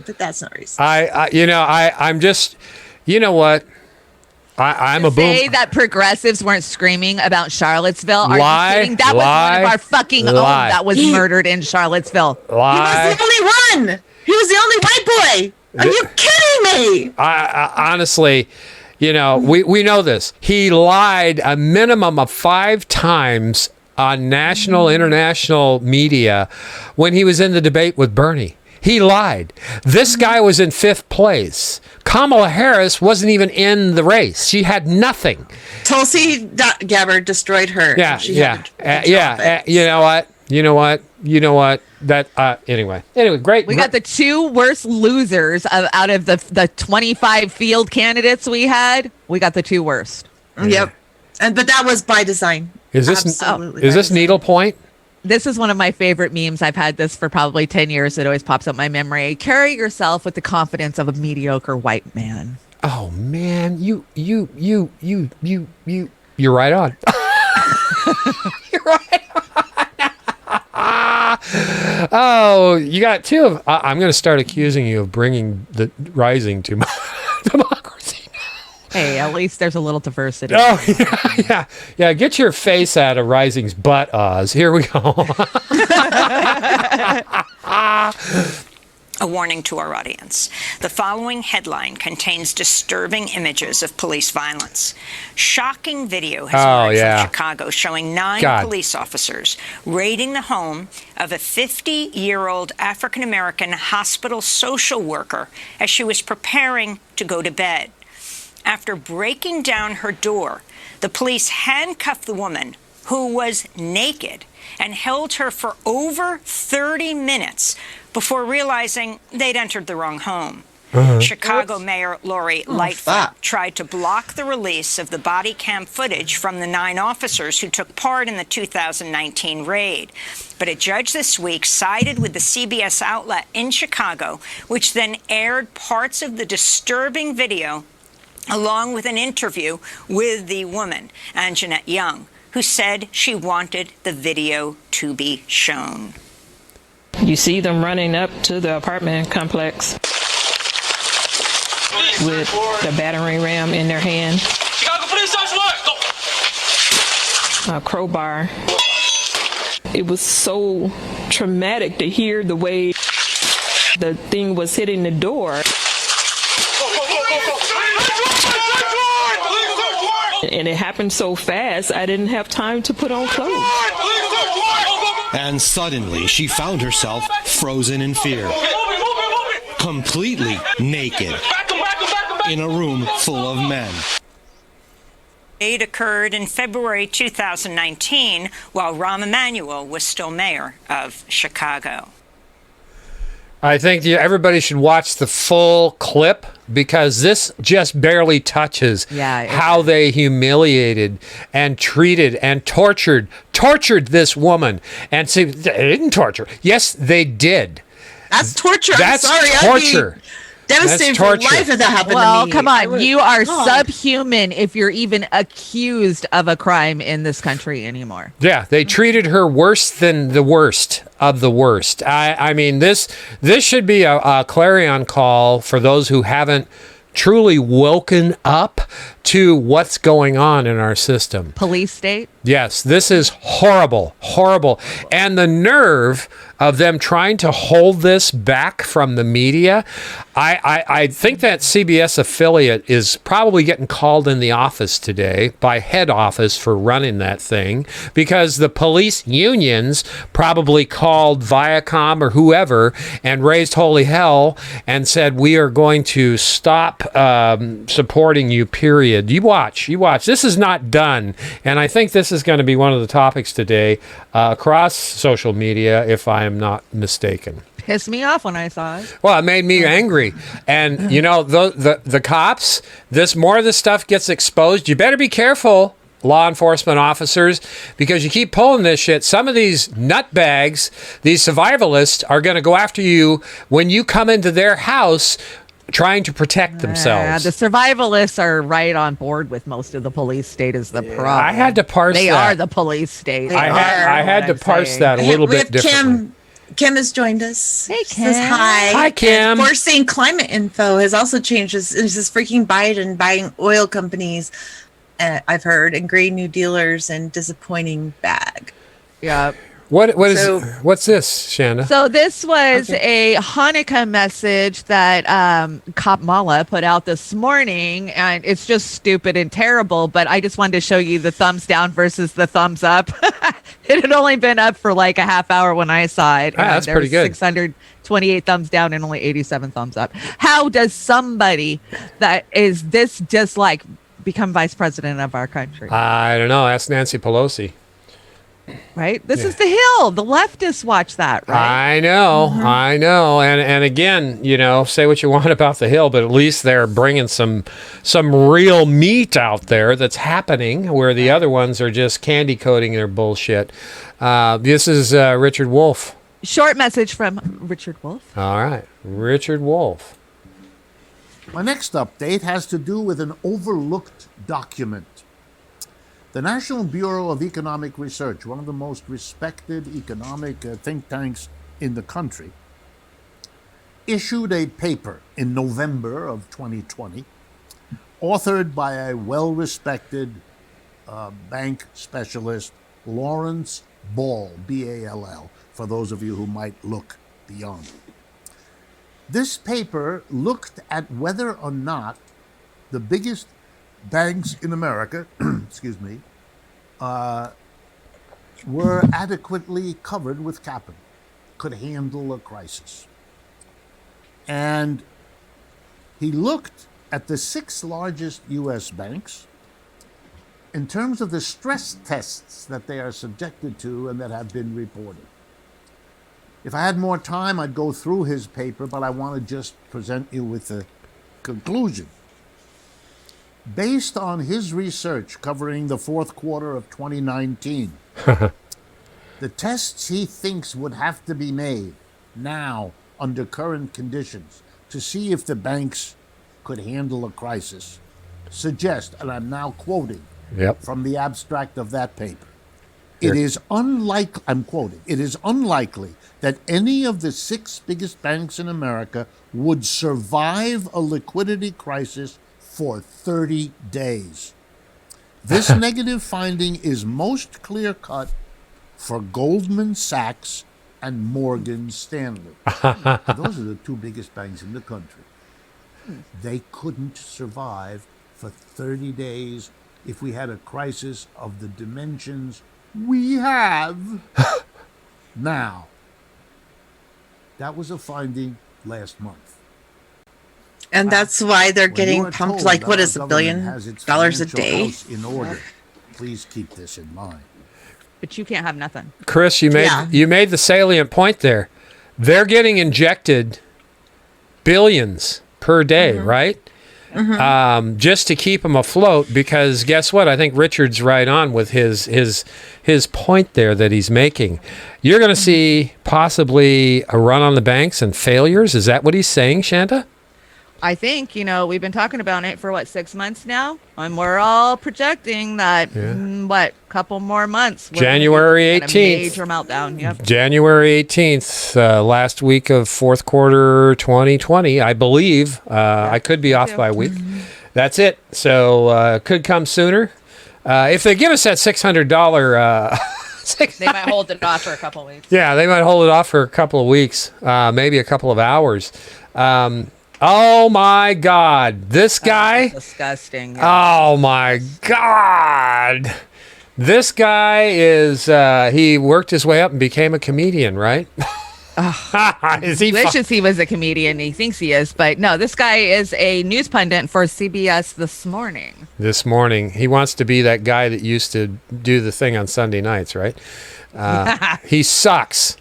[SPEAKER 1] But that's not racist.
[SPEAKER 2] I'm just, you know what? I'm a boom.
[SPEAKER 4] Say that progressives weren't screaming about Charlottesville. Are
[SPEAKER 2] Lie,
[SPEAKER 4] you kidding? That
[SPEAKER 2] lie,
[SPEAKER 4] was one of our fucking own
[SPEAKER 2] lie.
[SPEAKER 4] that was murdered in Charlottesville.
[SPEAKER 1] He
[SPEAKER 2] Lie.
[SPEAKER 1] was the only one. He was the only white boy. Are you kidding me?
[SPEAKER 2] I honestly, we know this. He lied a minimum of 5 times on national, international media when he was in the debate with Bernie. He lied. This guy was in 5th place. Kamala Harris wasn't even in the race. She had nothing.
[SPEAKER 1] Tulsi Gabbard destroyed her.
[SPEAKER 2] Yeah,
[SPEAKER 1] She
[SPEAKER 2] yeah,
[SPEAKER 1] had to drop it.
[SPEAKER 2] you know what? That anyway, great.
[SPEAKER 4] We got the 2 worst losers out of the 25 field candidates we had. We got the 2 worst.
[SPEAKER 1] Yep. But that was by design.
[SPEAKER 2] Is this
[SPEAKER 1] Absolutely
[SPEAKER 2] is
[SPEAKER 1] by
[SPEAKER 2] this
[SPEAKER 1] design.
[SPEAKER 2] needlepoint?
[SPEAKER 4] This is one of my favorite memes. I've had this for probably 10 years. It always pops up in my memory. Carry yourself with the confidence of a mediocre white man.
[SPEAKER 2] Oh man, you're right on. You're right on. Oh, you got 2 of. I'm going to start accusing you of bringing the rising to democracy.
[SPEAKER 4] Hey, at least there's a little diversity.
[SPEAKER 2] Oh yeah. Get your face out of Rising's butt, Oz. Here we go.
[SPEAKER 5] A warning to our audience. The following headline contains disturbing images of police violence. Shocking video has emerged from Chicago showing 9 police officers raiding the home of a 50-year-old African-American hospital social worker as she was preparing to go to bed. After breaking down her door, the police handcuffed the woman, who was naked, and held her for over 30 minutes before realizing they'd entered the wrong home. Chicago Mayor Lori Lightfoot tried to block the release of the body cam footage from the 9 officers who took part in the 2019 raid. But a judge this week sided with the CBS outlet in Chicago, which then aired parts of the disturbing video along with an interview with the woman, Anjanette Young, who said she wanted the video to be shown.
[SPEAKER 11] You see them running up to the apartment complex with the battering ram in their hand, a crowbar. It was so traumatic to hear the way the thing was hitting the door. And it happened so fast, I didn't have time to put on clothes.
[SPEAKER 12] And suddenly, she found herself frozen in fear, completely naked, in a room full of men.
[SPEAKER 5] It occurred in February 2019 while Rahm Emanuel was still mayor of Chicago.
[SPEAKER 2] I think everybody should watch the full clip because this just barely touches how they humiliated and treated and tortured this woman. And see, they didn't torture. Yes, they did.
[SPEAKER 1] That's torture.
[SPEAKER 2] That's torture.
[SPEAKER 1] Devastating for life if that happened to me.
[SPEAKER 4] Well, come on. You are subhuman if you're even accused of a crime in this country anymore.
[SPEAKER 2] Yeah, they treated her worse than the worst of the worst. I mean, this should be a clarion call for those who haven't truly woken up to what's going on in our system.
[SPEAKER 4] Police state?
[SPEAKER 2] Yes, this is horrible, horrible. And the nerve of them trying to hold this back from the media. I think that CBS affiliate is probably getting called in the office today by head office for running that thing because the police unions probably called Viacom or whoever and raised holy hell and said, we are going to stop supporting you, period. You watch. This is not done. And I think this is going to be one of the topics today across social media, if I am not mistaken.
[SPEAKER 4] Pissed me off when I saw it.
[SPEAKER 2] Well, it made me angry. And, you know, the cops, more of this stuff gets exposed. You better be careful, law enforcement officers, because you keep pulling this shit. Some of these nutbags, these survivalists, are going to go after you when you come into their house trying to protect themselves.
[SPEAKER 4] The survivalists are right on board with most of the police state is the problem.
[SPEAKER 2] I had to parse
[SPEAKER 4] They
[SPEAKER 2] that.
[SPEAKER 4] are the police state.
[SPEAKER 2] I had to parse that a little bit differently.
[SPEAKER 1] Kim has joined us.
[SPEAKER 4] Hey, Kim.
[SPEAKER 1] Says hi.
[SPEAKER 2] Hi, Kim.
[SPEAKER 1] And Forcing Climate Info has also changed. This is freaking Biden buying oil companies, I've heard, and Green New Dealers and disappointing bag.
[SPEAKER 4] Yeah.
[SPEAKER 2] What's this, Shanda?
[SPEAKER 4] So this was a Hanukkah message that Kamala put out this morning, and it's just stupid and terrible, but I just wanted to show you the thumbs down versus the thumbs up. It had only been up for like a half hour when I saw it.
[SPEAKER 2] That's pretty good.
[SPEAKER 4] 628 thumbs down and only 87 thumbs up. How does somebody that is this just like become vice president of our country?
[SPEAKER 2] I don't know. Ask Nancy Pelosi.
[SPEAKER 4] Right? This is the Hill. The leftists watch that, right?
[SPEAKER 2] I know. And again, you know, say what you want about the Hill, but at least they're bringing some real meat out there that's happening where the other ones are just candy coating their bullshit. This is Richard Wolff.
[SPEAKER 4] Short message from Richard Wolff.
[SPEAKER 2] All right. Richard Wolff.
[SPEAKER 13] My next update has to do with an overlooked document. The National Bureau of Economic Research, one of the most respected economic think tanks in the country, issued a paper in November of 2020, authored by a well-respected bank specialist, Lawrence Ball, B-A-L-L, for those of you who might look beyond. This paper looked at whether or not the biggest banks in America, excuse me, were adequately covered with capital, could handle a crisis. And he looked at the 6 largest U.S. banks in terms of the stress tests that they are subjected to and that have been reported. If I had more time, I'd go through his paper, but I want to just present you with the conclusion. Based on his research covering the fourth quarter of 2019, the tests he thinks would have to be made now under current conditions to see if the banks could handle a crisis suggest, and I'm now quoting from the abstract of that paper, it is unlikely, I'm quoting, it is unlikely that any of the 6 biggest banks in America would survive a liquidity crisis for 30 days. This negative finding is most clear-cut for Goldman Sachs and Morgan Stanley. Those are the 2 biggest banks in the country. They couldn't survive for 30 days if we had a crisis of the dimensions we have now. That was a finding last month.
[SPEAKER 1] And that's why they're
[SPEAKER 13] When
[SPEAKER 1] getting
[SPEAKER 13] you are
[SPEAKER 1] pumped
[SPEAKER 13] told
[SPEAKER 1] like,
[SPEAKER 13] that
[SPEAKER 1] what
[SPEAKER 13] our
[SPEAKER 1] is it, $1
[SPEAKER 13] government
[SPEAKER 1] billion
[SPEAKER 13] has its
[SPEAKER 1] a
[SPEAKER 13] financial
[SPEAKER 1] day?
[SPEAKER 13] house in order, please keep this in mind.
[SPEAKER 4] But you can't have nothing.
[SPEAKER 2] Chris, you made the salient point there. They're getting injected billions per day, right? Just to keep them afloat, because guess what? I think Richard's right on with his point there that he's making. You're going to see possibly a run on the banks and failures. Is that what he's saying, Shanta?
[SPEAKER 4] I think, we've been talking about it for 6 months now, and we're all projecting that, couple more months.
[SPEAKER 2] January 18th.
[SPEAKER 4] Major meltdown. Yep.
[SPEAKER 2] January 18th, last week of fourth quarter 2020, I believe. I could be off by a week. That's it. So could come sooner. If they give us that $600...
[SPEAKER 4] They might hold it off for a couple of weeks.
[SPEAKER 2] Yeah, they might hold it off for a couple of weeks, maybe a couple of hours. Oh my God, this guy!
[SPEAKER 4] Disgusting.
[SPEAKER 2] Oh my God, this guy is. He worked his way up and became a comedian, right?
[SPEAKER 4] Is he wishes he was a comedian. He thinks he is, but no. This guy is a news pundit for CBS This Morning.
[SPEAKER 2] This morning, he wants to be that guy that used to do the thing on Sunday nights, right? He sucks.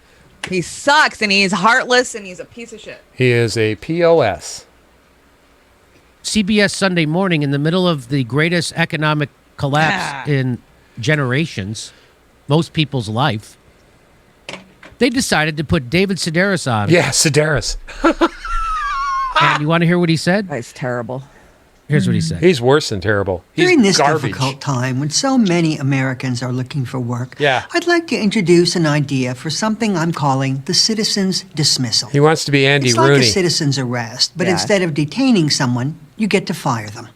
[SPEAKER 4] He sucks, and he's heartless, and he's a piece of shit.
[SPEAKER 2] He is a POS.
[SPEAKER 14] CBS Sunday Morning, in the middle of the greatest economic collapse in generations, most people's life, they decided to put David Sedaris on.
[SPEAKER 2] Yeah, Sedaris.
[SPEAKER 14] And you want to hear what he said?
[SPEAKER 4] That's terrible.
[SPEAKER 14] Here's what he said.
[SPEAKER 2] He's worse than terrible. He's
[SPEAKER 15] During this
[SPEAKER 2] garbage.
[SPEAKER 15] difficult time when so many Americans are looking for work,
[SPEAKER 2] Yeah.
[SPEAKER 15] I'd like to introduce an idea for something I'm calling the citizen's dismissal.
[SPEAKER 2] He wants to be Andy
[SPEAKER 15] It's
[SPEAKER 2] Rooney.
[SPEAKER 15] like a citizen's arrest, but
[SPEAKER 4] Yeah.
[SPEAKER 15] instead of detaining someone, you get to fire them.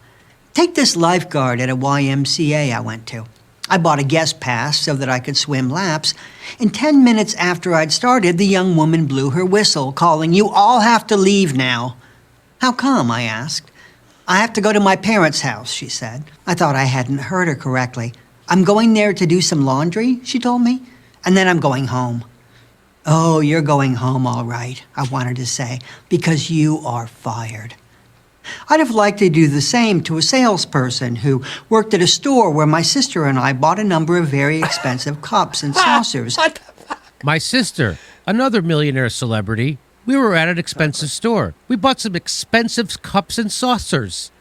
[SPEAKER 15] Take this lifeguard at a YMCA I went to. I bought a guest pass so that I could swim laps. And 10 minutes after I'd started, the young woman blew her whistle, calling, "You all have to leave now." "How come?" I asked. "I have to go to my parents' house," she said. I thought I hadn't heard her correctly. "I'm going there to do some laundry," she told me, "and then I'm going home." "Oh, you're going home, all right," I wanted to say, "because you are fired." I'd have liked to do the same to a salesperson who worked at a store where my sister and I bought a number of very expensive cups and saucers.
[SPEAKER 14] My sister, another millionaire celebrity, we were at an expensive store. We bought some expensive cups and saucers.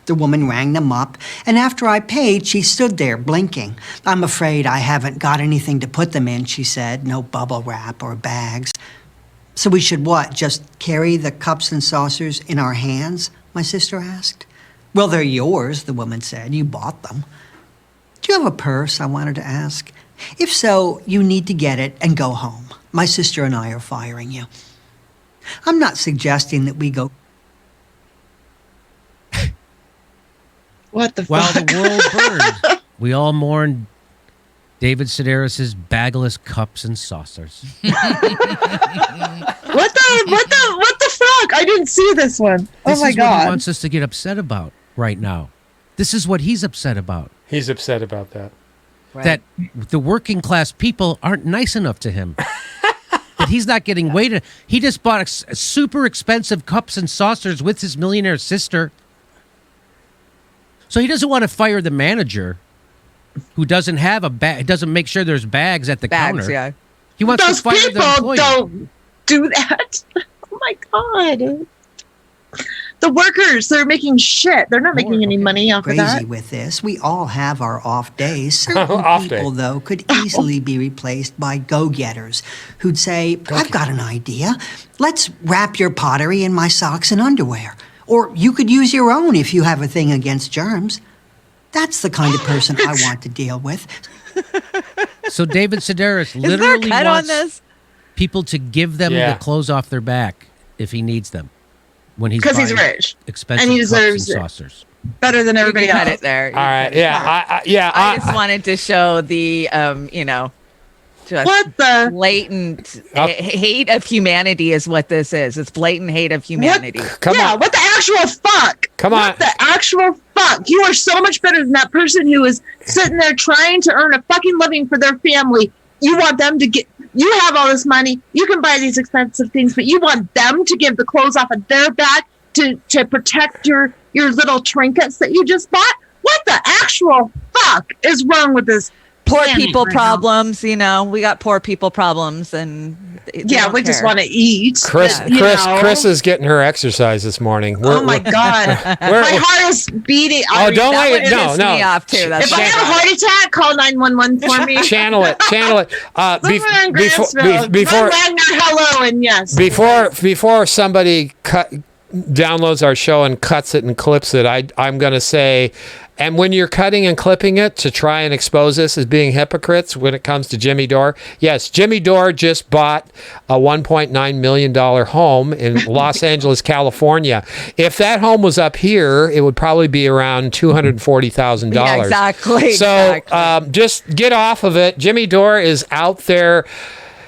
[SPEAKER 15] The woman rang them up, and after I paid, she stood there blinking. "I'm afraid I haven't got anything to put them in," she said. "No bubble wrap or bags." "So we should what, just carry the cups and saucers in our hands?" my sister asked. "Well, they're yours," the woman said. "You bought them." "Do you have a purse?" I wanted to ask. "If so, you need to get it and go home. My sister and I are firing you." I'm not suggesting that we go...
[SPEAKER 1] What the
[SPEAKER 14] While
[SPEAKER 1] fuck?
[SPEAKER 14] the world burned, we all mourned David Sedaris' bagless cups and saucers.
[SPEAKER 1] What the fuck? I didn't see this one.
[SPEAKER 14] This
[SPEAKER 1] Oh my
[SPEAKER 14] is what he
[SPEAKER 1] god.
[SPEAKER 14] wants us to get upset about right now. This is what he's upset about.
[SPEAKER 2] He's upset about that.
[SPEAKER 14] That the working class people aren't nice enough to him. That he's not getting weighted. He just bought super expensive cups and saucers with his millionaire sister. So he doesn't want to fire the manager who doesn't have a bag, doesn't make sure there's bags at the counter.
[SPEAKER 4] Yeah.
[SPEAKER 14] He wants
[SPEAKER 1] Those
[SPEAKER 14] to fire the
[SPEAKER 1] people
[SPEAKER 14] employee.
[SPEAKER 1] don't do that. Oh my god. The workers, they're making shit. They're not making any money off of
[SPEAKER 15] Crazy
[SPEAKER 1] that.
[SPEAKER 15] with this. We all have our off days. Certain
[SPEAKER 2] Off day.
[SPEAKER 15] people, though, could easily be replaced by go-getters who'd say, I've got an idea. Let's wrap your pottery in my socks and underwear. Or you could use your own if you have a thing against germs. That's the kind of person I want to deal with.
[SPEAKER 14] So David Sedaris
[SPEAKER 4] Is there a
[SPEAKER 14] literally
[SPEAKER 4] cut on
[SPEAKER 14] wants
[SPEAKER 4] this?
[SPEAKER 14] people to give them
[SPEAKER 2] Yeah.
[SPEAKER 14] the clothes off their back if he needs them. When he's
[SPEAKER 1] 'Cause he's
[SPEAKER 14] buying
[SPEAKER 1] rich.
[SPEAKER 14] expensive
[SPEAKER 1] And he
[SPEAKER 14] cups
[SPEAKER 1] deserves
[SPEAKER 14] and
[SPEAKER 1] it.
[SPEAKER 14] saucers.
[SPEAKER 1] Better than everybody
[SPEAKER 4] Cut
[SPEAKER 1] else.
[SPEAKER 4] it there.
[SPEAKER 2] All right. Yeah.
[SPEAKER 4] I just wanted to show the, just
[SPEAKER 1] What the?
[SPEAKER 4] blatant hate of humanity is what this is. It's blatant hate of humanity.
[SPEAKER 2] Come on.
[SPEAKER 1] What the actual fuck?
[SPEAKER 2] Come on.
[SPEAKER 1] What the actual fuck? You are so much better than that person who is sitting there trying to earn a fucking living for their family. You want them to get, you have all this money, you can buy these expensive things, but you want them to give the clothes off of their back to protect your little trinkets that you just bought? What the actual fuck is wrong with this?
[SPEAKER 4] Poor
[SPEAKER 1] planet
[SPEAKER 4] people
[SPEAKER 1] right now?
[SPEAKER 4] problems, we got poor people problems, and they
[SPEAKER 1] Yeah,
[SPEAKER 4] don't
[SPEAKER 1] we just
[SPEAKER 4] care.
[SPEAKER 1] want to eat.
[SPEAKER 2] Chris,
[SPEAKER 1] but, you know.
[SPEAKER 2] Chris is getting her exercise this morning.
[SPEAKER 1] Oh my god, my heart is beating.
[SPEAKER 2] Oh, don't
[SPEAKER 1] that
[SPEAKER 2] let it.
[SPEAKER 1] one
[SPEAKER 2] No,
[SPEAKER 1] pissed
[SPEAKER 2] no.
[SPEAKER 1] me off
[SPEAKER 4] too.
[SPEAKER 1] If I have a heart attack, call 911 for me.
[SPEAKER 2] Channel it.
[SPEAKER 1] Somewhere in Grantsville.
[SPEAKER 2] Before
[SPEAKER 1] Ron Wagner, hello, and yes.
[SPEAKER 2] before somebody downloads our show and cuts it and clips it, I'm going to say, and when you're cutting and clipping it to try and expose us as being hypocrites when it comes to Jimmy Dore, yes, Jimmy Dore just bought a $1.9 million home in Los Angeles, California. If that home was up here, it would probably be around $240,000.
[SPEAKER 4] Yeah, exactly.
[SPEAKER 2] So just get off of it. Jimmy Dore is out there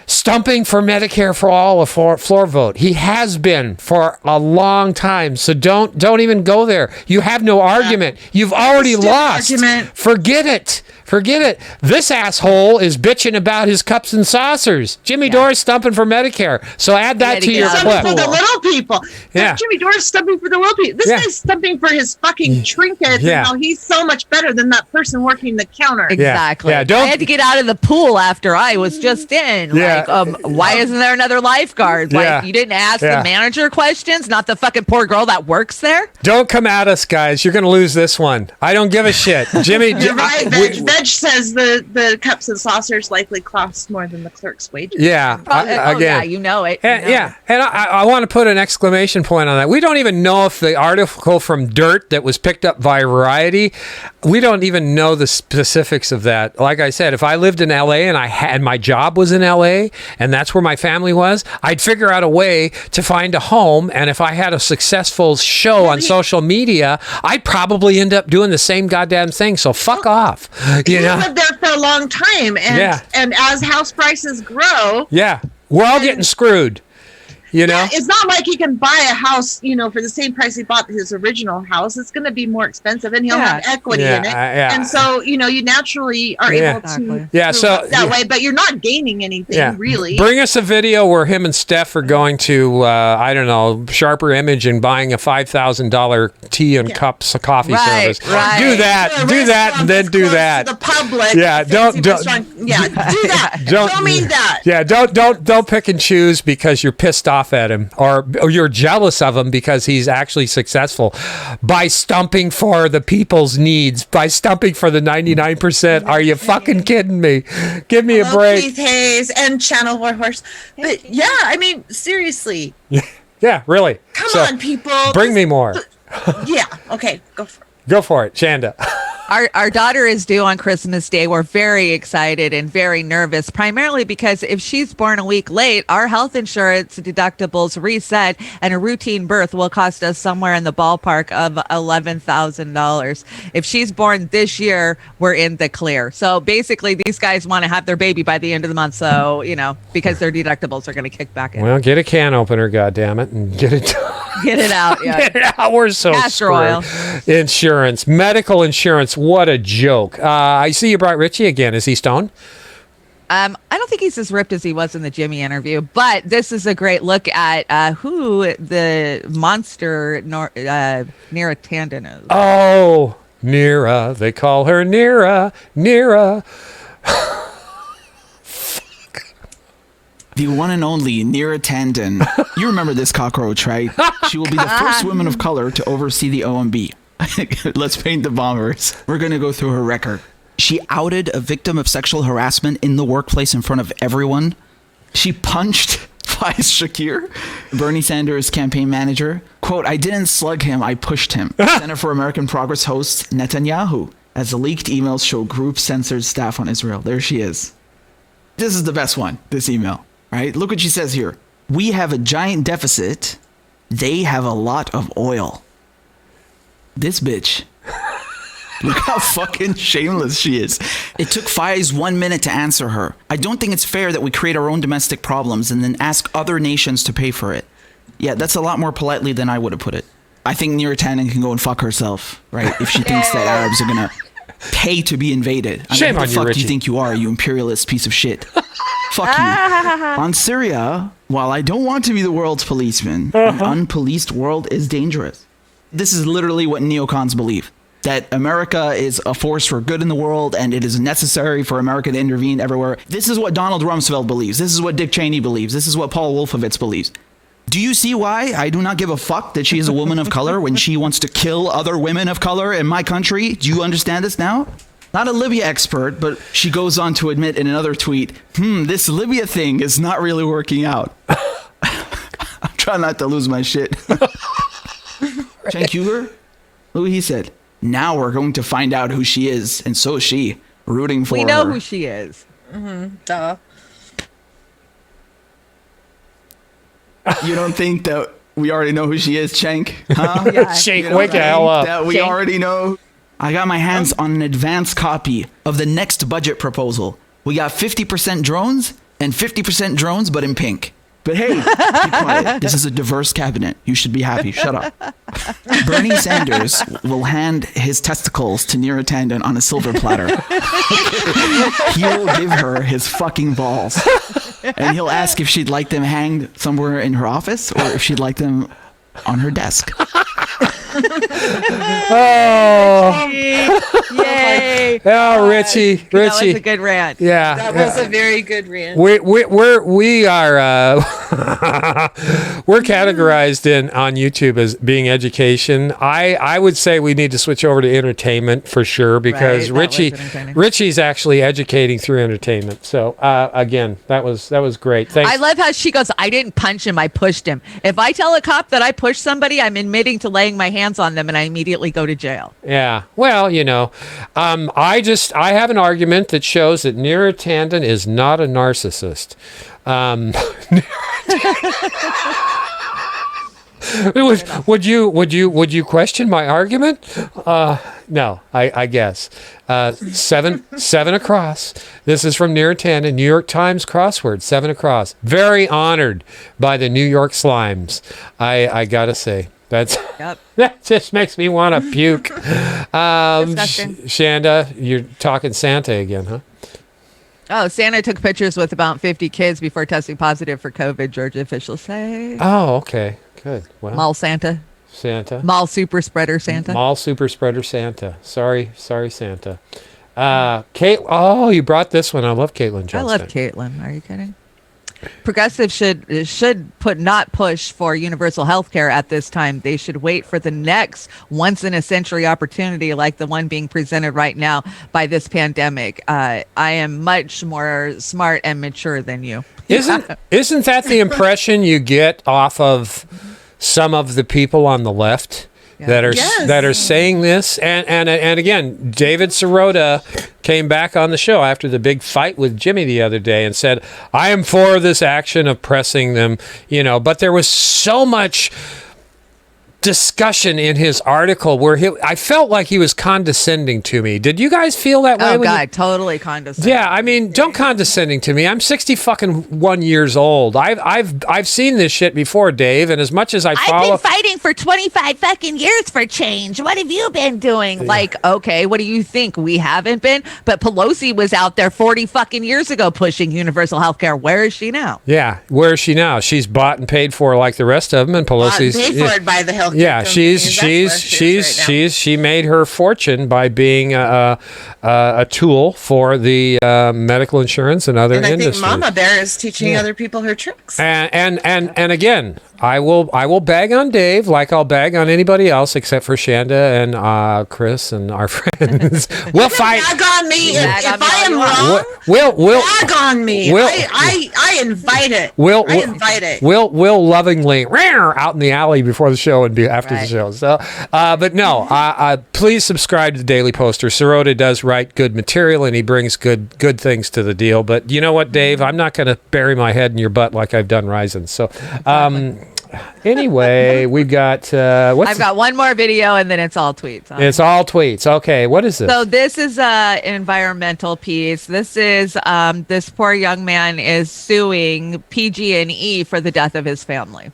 [SPEAKER 2] stumping for Medicare for all, a floor vote. He has been for a long time. So don't even go there. You have no argument. You've already lost. Forget it. Forget it. This asshole is bitching about his cups and saucers. Jimmy Dore's stumping for Medicare. So add that to your clip.
[SPEAKER 1] For the little people.
[SPEAKER 2] Yeah.
[SPEAKER 1] Jimmy Dore's stumping for the little people. This guy's stumping for his fucking trinkets.
[SPEAKER 2] Yeah.
[SPEAKER 1] And how he's so much better than that person working the counter.
[SPEAKER 4] Exactly.
[SPEAKER 2] Yeah,
[SPEAKER 4] I had to get out of the pool after I was just in.
[SPEAKER 2] Yeah.
[SPEAKER 4] Like, why isn't there another lifeguard?
[SPEAKER 2] Yeah.
[SPEAKER 4] Like, you didn't ask
[SPEAKER 2] Yeah.
[SPEAKER 4] the manager questions, not the fucking poor girl that works there.
[SPEAKER 2] Don't come at us, guys. You're going to lose this one. I don't give a shit. Jimmy,
[SPEAKER 1] You're right. Veg says the cups and saucers likely cost more than the clerk's wages.
[SPEAKER 2] Yeah. Again.
[SPEAKER 4] Yeah, you know it.
[SPEAKER 2] And, and I want to put an exclamation point on that. We don't even know if the article from Dirt that was picked up by Variety, we don't even know the specifics of that. Like I said, if I lived in LA and my job was in LA and that's where my family was, I'd figure out a way to find a home. And if I had a successful show on social media, I'd probably end up doing the same goddamn thing. So fuck off.
[SPEAKER 1] He lived there for a long time, and as house prices grow,
[SPEAKER 2] Yeah. We're all getting screwed. You know?
[SPEAKER 1] it's not like he can buy a house, for the same price he bought his original house. It's going to be more expensive, and he'll have equity in it. And so, you naturally are able to that way, but you're not gaining anything really.
[SPEAKER 2] Bring us a video where him and Steph are going to, I don't know, Sharper Image and buying a $5,000 tea and cups of coffee service.
[SPEAKER 1] Right.
[SPEAKER 2] Do that, and then do that.
[SPEAKER 1] To the public.
[SPEAKER 2] Yeah, don't
[SPEAKER 1] do that. Show me that.
[SPEAKER 2] Yeah, don't pick and choose because you're pissed off at him or you're jealous of him because he's actually successful by stumping for the people's needs, by stumping for the 99%. Are you fucking kidding me? Give me a break.
[SPEAKER 1] Keith Hayes and Channel Warhorse. But seriously.
[SPEAKER 2] Yeah, really.
[SPEAKER 1] Come on, people.
[SPEAKER 2] Bring me more.
[SPEAKER 1] Yeah. Okay, go for it.
[SPEAKER 2] Go for it, Shanda.
[SPEAKER 4] Our daughter is due on Christmas Day. We're very excited and very nervous, primarily because if she's born a week late, our health insurance deductibles reset, and a routine birth will cost us somewhere in the ballpark of $11,000. If she's born this year, we're in the clear. So basically, these guys want to have their baby by the end of the month. So, because their deductibles are going to kick back in.
[SPEAKER 2] Well, get a can opener, goddammit, and get it
[SPEAKER 4] Get it out. Yeah.
[SPEAKER 2] Get it out. We're so
[SPEAKER 4] Castor
[SPEAKER 2] screwed.
[SPEAKER 4] oil.
[SPEAKER 2] Insurance, medical insurance. What a joke. I see you brought Richie again. Is he stoned?
[SPEAKER 4] I don't think he's as ripped as he was in the Jimmy interview, but this is a great look at who the monster Neera Tanden is.
[SPEAKER 2] Oh, Neera. They call her Neera. Neera.
[SPEAKER 16] The one and only Neera Tanden. You remember this cockroach, right? She will be the first woman of color to oversee the OMB. Let's paint the bombers. We're going to go through her record. She outed a victim of sexual harassment in the workplace in front of everyone. She punched Faiz Shakir, Bernie Sanders' campaign manager. Quote, I didn't slug him, I pushed him. Center for American Progress host Netanyahu, as the leaked emails show group censored staff on Israel. There she is. This is the best one, this email. Right? Look what she says here. We have a giant deficit. They have a lot of oil. This bitch. Look how fucking shameless she is. It took Faiz 1 minute to answer her. I don't think it's fair that we create our own domestic problems and then ask other nations to pay for it. Yeah, that's a lot more politely than I would have put it. I think Neera Tanden can go and fuck herself, right? If she thinks that Arabs are going to pay to be invaded.
[SPEAKER 2] Shame
[SPEAKER 16] who
[SPEAKER 2] on
[SPEAKER 16] the
[SPEAKER 2] you,
[SPEAKER 16] fuck do
[SPEAKER 2] Richie.
[SPEAKER 16] you think you are, you imperialist piece of shit? Fuck you. On Syria, while I don't want to be the world's policeman, an unpoliced world is dangerous. This is literally what neocons believe. That America is a force for good in the world and it is necessary for America to intervene everywhere. This is what Donald Rumsfeld believes. This is what Dick Cheney believes. This is what Paul Wolfowitz believes. Do you see why I do not give a fuck that she is a woman of color when she wants to kill other women of color in my country? Do you understand this now? Not a Libya expert, but she goes on to admit in another tweet, this Libya thing is not really working out. I'm trying not to lose my shit. Cenk Uygur, look what he said. Now we're going to find out who she is, and so is she, rooting for her.
[SPEAKER 4] We know who she is.
[SPEAKER 1] Duh.
[SPEAKER 16] You don't think that we already know who she is, Cenk? Huh?
[SPEAKER 4] Yeah.
[SPEAKER 2] Cenk,
[SPEAKER 16] You don't
[SPEAKER 2] wake the hell
[SPEAKER 16] think
[SPEAKER 2] up.
[SPEAKER 16] that we
[SPEAKER 4] Cenk.
[SPEAKER 16] already know? I got my hands on an advanced copy of the next budget proposal. We got 50% drones and 50% drones, but in pink. But hey, be quiet. This is a diverse cabinet. You should be happy. Shut up. Bernie Sanders will hand his testicles to Neera Tanden on a silver platter. He will give her his fucking balls. And he'll ask if she'd like them hanged somewhere in her office or if she'd like them on her desk.
[SPEAKER 2] Oh,
[SPEAKER 4] Yay!
[SPEAKER 2] oh, Richie,
[SPEAKER 4] That was
[SPEAKER 2] Richie.
[SPEAKER 4] a good rant.
[SPEAKER 2] Yeah,
[SPEAKER 1] That was a very good rant.
[SPEAKER 2] we are we're categorized on YouTube as being education. I would say we need to switch over to entertainment for sure because
[SPEAKER 4] Right, that was
[SPEAKER 2] Richie
[SPEAKER 4] entertaining.
[SPEAKER 2] Richie's actually educating through entertainment. So again, that was great. Thanks.
[SPEAKER 4] I love how she goes, I didn't punch him, I pushed him. If I tell a cop that I pushed somebody, I'm admitting to laying my hands on them and I immediately go to jail.
[SPEAKER 2] Yeah. Well, I have an argument that shows that Neera Tanden is not a narcissist. Would you question my argument? No, I guess. Seven across. This is from Neera Tanden, New York Times crossword, 7 across. Very honored by the New York Slimes. I gotta say.
[SPEAKER 4] Yep.
[SPEAKER 2] That just makes me want to puke.
[SPEAKER 4] Disgusting.
[SPEAKER 2] Shanda, you're talking Santa again, huh?
[SPEAKER 4] Oh, Santa took pictures with about 50 kids before testing positive for COVID, Georgia officials say.
[SPEAKER 2] Oh, okay. Good. Well,
[SPEAKER 4] Mall Santa.
[SPEAKER 2] Santa.
[SPEAKER 4] Mall super spreader Santa.
[SPEAKER 2] Mall super spreader Santa. Sorry, Santa. Kate. Oh, you brought this one. I love Caitlin Johnson.
[SPEAKER 4] I love Caitlin. Are you kidding? Progressives should not push for universal health care at this time. They should wait for the next once in a century opportunity like the one being presented right now by this pandemic. I am much more smart and mature than you.
[SPEAKER 2] Isn't that the impression you get off of some of the people on the left? that are saying this. And again, David Sirota came back on the show after the big fight with Jimmy the other day and said, I am for this action of pressing them, but there was so much discussion in his article where I felt like he was condescending to me. Did you guys feel that way?
[SPEAKER 4] Oh God, totally condescending.
[SPEAKER 2] Yeah, I mean, don't condescending to me. I'm 61 years old. I've seen this shit before, Dave, and as much as I follow,
[SPEAKER 4] I've been fighting for 25 fucking years for change. What have you been doing? Like, okay, what do you think? We haven't been, but Pelosi was out there 40 fucking years ago pushing universal health care. Where is she now?
[SPEAKER 2] Yeah, where is she now? She's bought and paid for like the rest of them, and Pelosi's
[SPEAKER 1] paid for it by the health.
[SPEAKER 2] Yeah, she made her fortune by being a tool for the medical insurance and other industries.
[SPEAKER 1] I think Mama Bear is teaching other people her tricks.
[SPEAKER 2] And again, I will bag on Dave like I'll bag on anybody else except for Shanda and Chris and our friends. We'll fight.
[SPEAKER 1] Bag on me if I am wrong.
[SPEAKER 2] We'll
[SPEAKER 1] bag on me. I invite it. I invite it.
[SPEAKER 2] We'll lovingly out in the alley before the show and be after the show. So, but no, please subscribe to the Daily Poster. Sirota does write good material and he brings good things to the deal. But you know what, Dave? I'm not going to bury my head in your butt like I've done Ryzen. So, anyway, we've got
[SPEAKER 4] I've got one more video and then it's all tweets.
[SPEAKER 2] It's all tweets. Okay, what is this?
[SPEAKER 4] So this is an environmental piece. This is this poor young man is suing PG&E for the death of his family.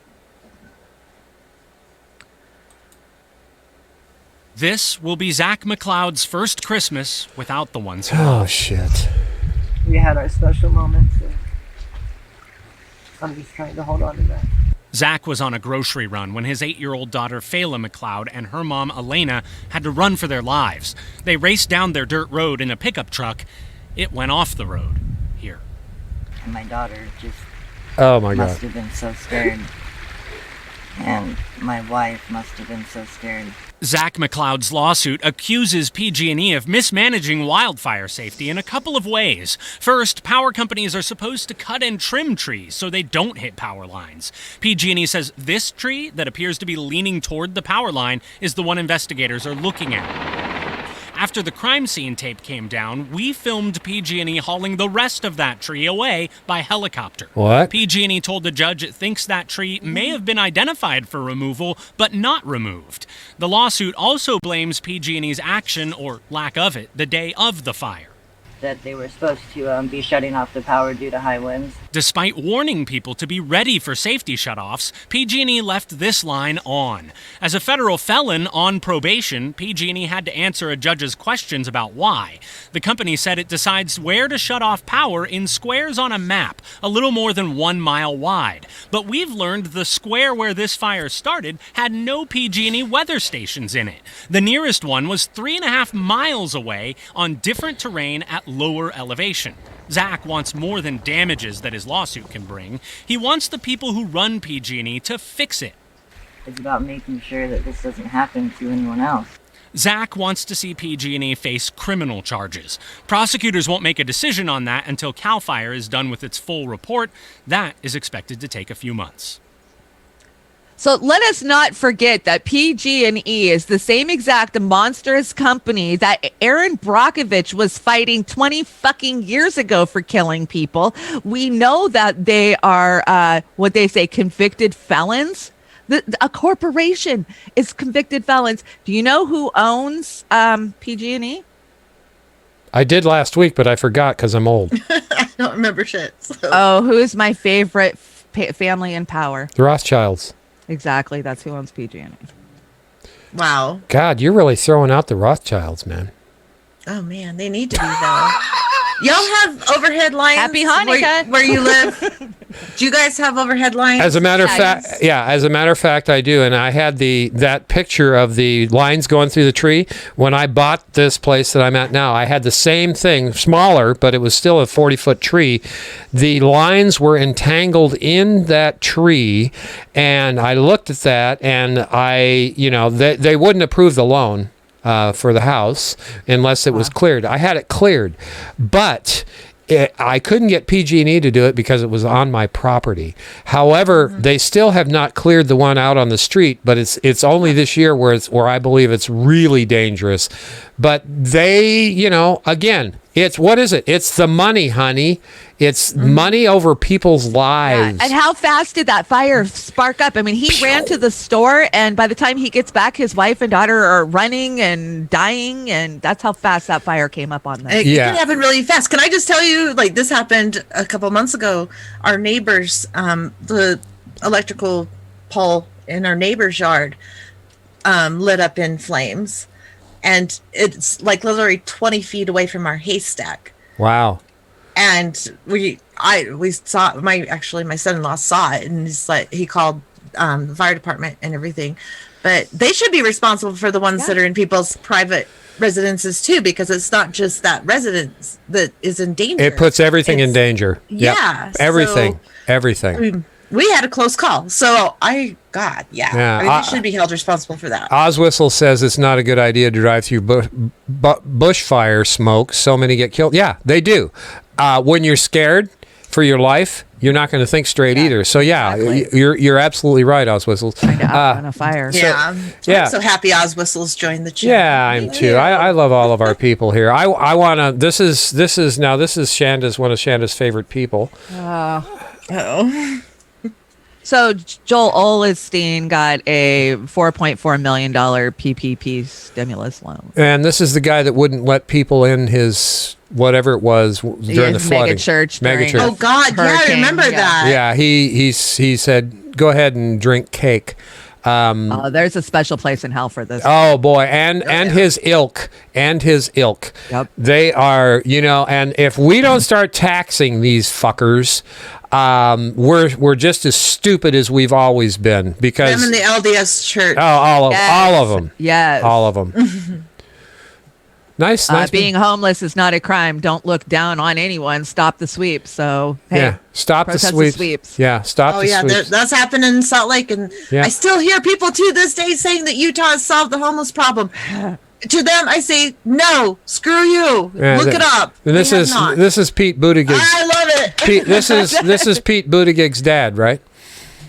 [SPEAKER 17] This will be Zach McLeod's first Christmas without the ones.
[SPEAKER 2] Oh shit!
[SPEAKER 18] We had our special moments. And I'm just trying to hold on to that.
[SPEAKER 17] Zach was on a grocery run when his 8-year-old daughter Fayla McLeod and her mom Elena had to run for their lives. They raced down their dirt road in a pickup truck. It went off the road here.
[SPEAKER 18] And my daughter just
[SPEAKER 2] must
[SPEAKER 18] have been so scared. And my wife must have been so scared.
[SPEAKER 17] Zach McLeod's lawsuit accuses PG&E of mismanaging wildfire safety in a couple of ways. First, power companies are supposed to cut and trim trees so they don't hit power lines. PG&E says this tree that appears to be leaning toward the power line is the one investigators are looking at. After the crime scene tape came down, we filmed PG&E hauling the rest of that tree away by helicopter.
[SPEAKER 2] What?
[SPEAKER 17] PG&E told the judge it thinks that tree may have been identified for removal, but not removed. The lawsuit also blames PG&E's action, or lack of it, the day of the fire.
[SPEAKER 18] That they were supposed to be shutting off the power due to high winds.
[SPEAKER 17] Despite warning people to be ready for safety shutoffs, PG&E left this line on. As a federal felon on probation, PG&E had to answer a judge's questions about why. The company said it decides where to shut off power in squares on a map, a little more than 1 mile wide. But we've learned the square where this fire started had no PG&E weather stations in it. The nearest one was 3.5 miles away on different terrain at lower elevation. Zach wants more than damages that his lawsuit can bring. He wants the people who run PG&E to fix it.
[SPEAKER 18] It's about making sure that this doesn't happen to anyone else.
[SPEAKER 17] Zach wants to see PG&E face criminal charges. Prosecutors won't make a decision on that until CAL FIRE is done with its full report. That is expected to take a few months.
[SPEAKER 4] So let us not forget that PG&E is the same exact monstrous company that Aaron Brockovich was fighting 20 fucking years ago for killing people. We know that they are, what they say, convicted felons. A corporation is convicted felons. Do you know who owns PG&E?
[SPEAKER 2] I did last week, but I forgot because I'm old.
[SPEAKER 1] I don't remember shit. So.
[SPEAKER 4] Oh, who is my favorite family in power?
[SPEAKER 2] The Rothschilds.
[SPEAKER 4] Exactly. That's who owns PG&E.
[SPEAKER 1] Wow.
[SPEAKER 2] God, you're really throwing out the Rothschilds, man.
[SPEAKER 1] Oh, man. They need to be, though. Y'all have overhead lines?
[SPEAKER 4] Happy Hanukkah.
[SPEAKER 1] Where you live? Do you guys have overhead lines?
[SPEAKER 2] As a matter of fact, as a matter of fact, I do. And I had that picture of the lines going through the tree. When I bought this place that I'm at now, I had the same thing, smaller, but it was still a 40-foot tree. The lines were entangled in that tree, and I looked at that, and they wouldn't approve the loan for the house unless it was cleared. I had it cleared, but I couldn't get PG&E to do it because it was on my property. However, they still have not cleared the one out on the street, but it's only this year where I believe it's really dangerous. But they, again, what is it? It's the money, honey. It's money over people's lives.
[SPEAKER 4] And how fast did that fire spark up? I mean, he ran to the store, and by the time he gets back, his wife and daughter are running and dying, and that's how fast that fire came up on them.
[SPEAKER 1] It can happen really fast. Can I just tell you, this happened a couple months ago. Our neighbors, the electrical pole in our neighbor's yard lit up in flames, and it's literally 20 feet away from our haystack.
[SPEAKER 2] Wow.
[SPEAKER 1] And we saw my son-in-law saw it, and he called the fire department and everything. But they should be responsible for the ones that are in people's private residences too, because it's not just that residence that is in danger.
[SPEAKER 2] It puts everything in danger.
[SPEAKER 1] Yeah,
[SPEAKER 2] Yep. Everything. Everything.
[SPEAKER 1] We had a close call, so they should be held responsible for that.
[SPEAKER 2] Oswhistle says it's not a good idea to drive through bushfire smoke. So many get killed. Yeah, they do. When you're scared for your life, you're not going to think straight either. So you're absolutely right, Oswhistle.
[SPEAKER 4] On a fire.
[SPEAKER 1] I'm so happy Oswhistle's joined the channel.
[SPEAKER 2] Yeah, I'm too. I love all of our people here. I want to. This is Shanda's, one of Shanda's favorite people.
[SPEAKER 1] Oh.
[SPEAKER 4] So Joel Olestein got a $4.4 million PPP stimulus loan.
[SPEAKER 2] And this is the guy that wouldn't let people in his whatever it was during the flooding.
[SPEAKER 4] Mega church.
[SPEAKER 1] Oh God, I remember that.
[SPEAKER 2] Yeah, he said, go ahead and drink cake.
[SPEAKER 4] There's a special place in hell for this.
[SPEAKER 2] Oh boy, and his ilk.
[SPEAKER 4] Yep.
[SPEAKER 2] They are, and if we don't start taxing these fuckers, we're just as stupid as we've always been, because
[SPEAKER 1] them in the LDS church.
[SPEAKER 2] Oh, all of them.
[SPEAKER 4] Yes.
[SPEAKER 2] All of them. Nice.
[SPEAKER 4] Being homeless is not a crime. Don't look down on anyone. Stop the sweep. So
[SPEAKER 2] stop the sweeps. Yeah, stop the sweeps.
[SPEAKER 1] That's happening in Salt Lake, and I still hear people to this day saying that Utah has solved the homeless problem. To them, I say no. Screw you. Look it up.
[SPEAKER 2] This is Pete Buttigieg.
[SPEAKER 1] I love it.
[SPEAKER 2] This is Pete Buttigieg's dad, right?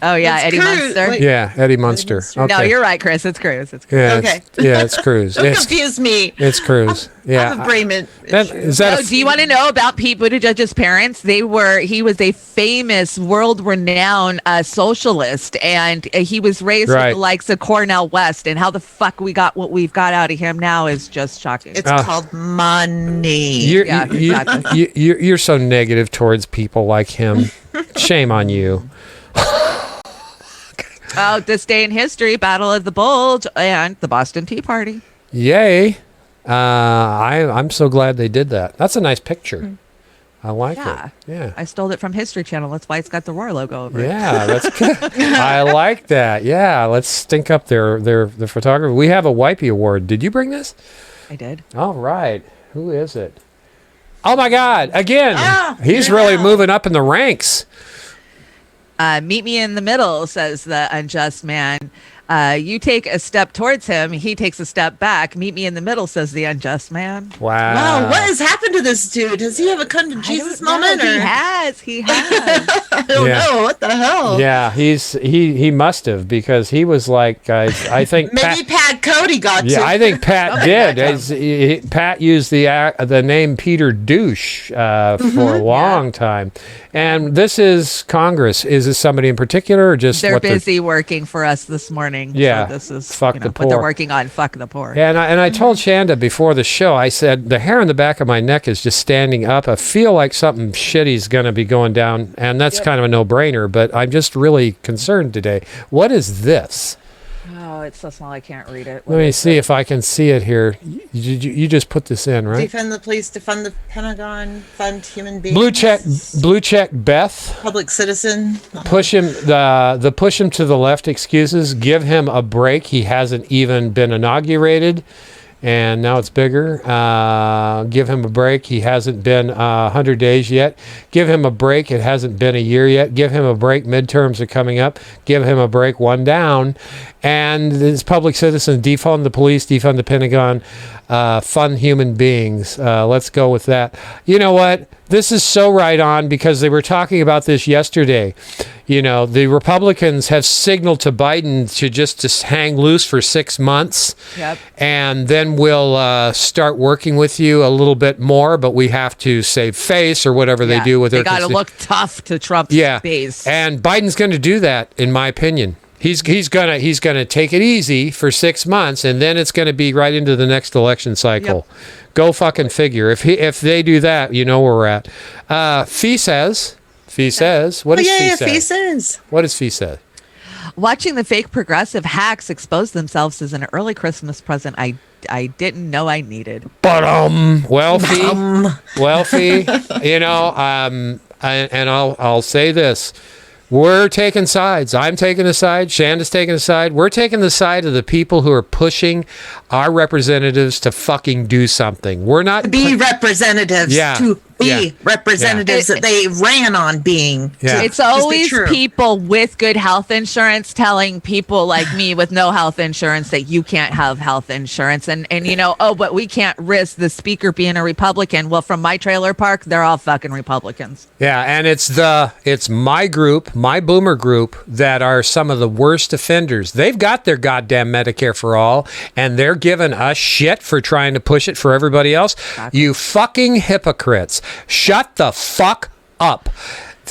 [SPEAKER 4] Oh yeah, Eddie Munster.
[SPEAKER 2] Yeah, Eddie Munster. Okay.
[SPEAKER 4] No, you're right, Chris. It's Cruz.
[SPEAKER 2] Yeah,
[SPEAKER 1] okay.
[SPEAKER 2] It's Cruz.
[SPEAKER 1] Don't confuse me.
[SPEAKER 2] It's Cruz. Yeah.
[SPEAKER 1] I'm a Brayman.
[SPEAKER 4] Do you want to know about Pete Buttigieg's parents? He was a famous, world-renowned socialist, and he was raised with the likes of Cornel West. And how the fuck we got what we've got out of him now is just shocking.
[SPEAKER 1] It's called money.
[SPEAKER 2] You're so negative towards people like him. Shame on you.
[SPEAKER 4] Oh, this day in history, Battle of the Bulge and the Boston Tea Party.
[SPEAKER 2] Yay. I'm so glad they did that. That's a nice picture. I like it. Yeah.
[SPEAKER 4] I stole it from History Channel. That's why it's got the Roar logo over it.
[SPEAKER 2] Yeah, that's good. I like that. Yeah, let's stink up their photography. We have a Wipey Award. Did you bring this?
[SPEAKER 4] I did.
[SPEAKER 2] All right. Who is it? Oh, my God. Again. He's really moving up in the ranks.
[SPEAKER 4] Meet me in the middle, says the unjust man. You take a step towards him, he takes a step back. Meet me in the middle, says the unjust man.
[SPEAKER 2] Wow.
[SPEAKER 1] What has happened to this dude? Does he have a come to Jesus moment?
[SPEAKER 4] He has.
[SPEAKER 1] I don't know. What the hell?
[SPEAKER 2] Yeah, he must have, because he was like, I think
[SPEAKER 1] maybe Pat Cody got
[SPEAKER 2] Yeah,
[SPEAKER 1] to.
[SPEAKER 2] I think Pat did. Pat used the name Peter Douche for a long time. And this is Congress. Is this somebody in particular, or just
[SPEAKER 4] they're busy working for us this morning?
[SPEAKER 2] Yeah,
[SPEAKER 4] so this is
[SPEAKER 2] fuck the poor.
[SPEAKER 4] What they're working on. Fuck the poor.
[SPEAKER 2] And I told Shanda before the show, I said the hair on the back of my neck is just standing up. I feel like something shitty's going to be going down, and that's kind of a no-brainer. But I'm just really concerned today. What is this?
[SPEAKER 4] Oh, it's so small I can't read it.
[SPEAKER 2] Let me see if I can see it here. You just put this in, right?
[SPEAKER 1] Defend the police, defund the Pentagon, fund human beings.
[SPEAKER 2] Blue check Beth.
[SPEAKER 1] Public citizen.
[SPEAKER 2] Push him the push him to the left excuses. Give him a break. He hasn't even been inaugurated. And now it's bigger. Give him a break. He hasn't been 100 days yet. Give him a break. It hasn't been a year yet. Give him a break. Midterms are coming up. Give him a break. One down. And this public citizen, defund the police, defund the Pentagon, fund human beings. Let's go with that. You know what? This is so right on because they were talking about this yesterday. You know, the Republicans have signaled to Biden to just hang loose for 6 months.
[SPEAKER 4] Yep.
[SPEAKER 2] And then we'll start working with you a little bit more, but we have to save face or whatever they do with their
[SPEAKER 4] They got to look tough to Trump's base.
[SPEAKER 2] And Biden's going to do that, in my opinion. He's gonna take it easy for 6 months, and then it's going to be right into the next election cycle.
[SPEAKER 4] Yep.
[SPEAKER 2] Go fucking figure. If they do that, you know where we're at. Fee says. What does Fee say?
[SPEAKER 1] Fee says.
[SPEAKER 2] What does Fee say?
[SPEAKER 4] Watching the fake progressive hacks expose themselves as an early Christmas present I didn't know I needed.
[SPEAKER 2] But well, Fee, you know, and I'll say this. We're taking sides. I'm taking a side. Shanda's taking a side. We're taking the side of the people who are pushing our representatives to fucking do something. We're not
[SPEAKER 1] to be representatives. To be representatives that they ran on being.
[SPEAKER 4] It's always people with good health insurance telling people like me with no health insurance that you can't have health insurance. And you know, but we can't risk the speaker being a Republican. Well, from my trailer park, they're all fucking Republicans.
[SPEAKER 2] Yeah, and it's my group, my boomer group, that are some of the worst offenders. They've got their goddamn Medicare for all, and they're giving us shit for trying to push it for everybody else. Exactly. You fucking hypocrites. Shut the fuck up.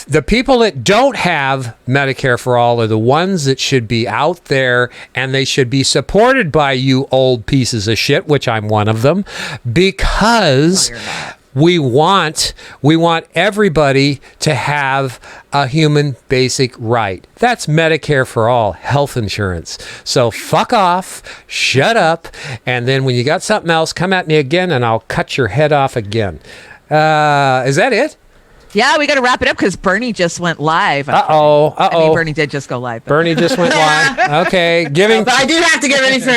[SPEAKER 2] The people that don't have Medicare for all are the ones that should be out there, and they should be supported by you old pieces of shit, which I'm one of them, because we want everybody to have a human basic right. That's Medicare for all, health insurance. So fuck off, shut up, and then when you got something else, come at me again and I'll cut your head off again. Is that it?
[SPEAKER 4] Yeah, we got to wrap it up because Bernie just went live. I mean, Bernie did just go live.
[SPEAKER 2] Bernie just went live. Okay,
[SPEAKER 1] but I do have to get ready for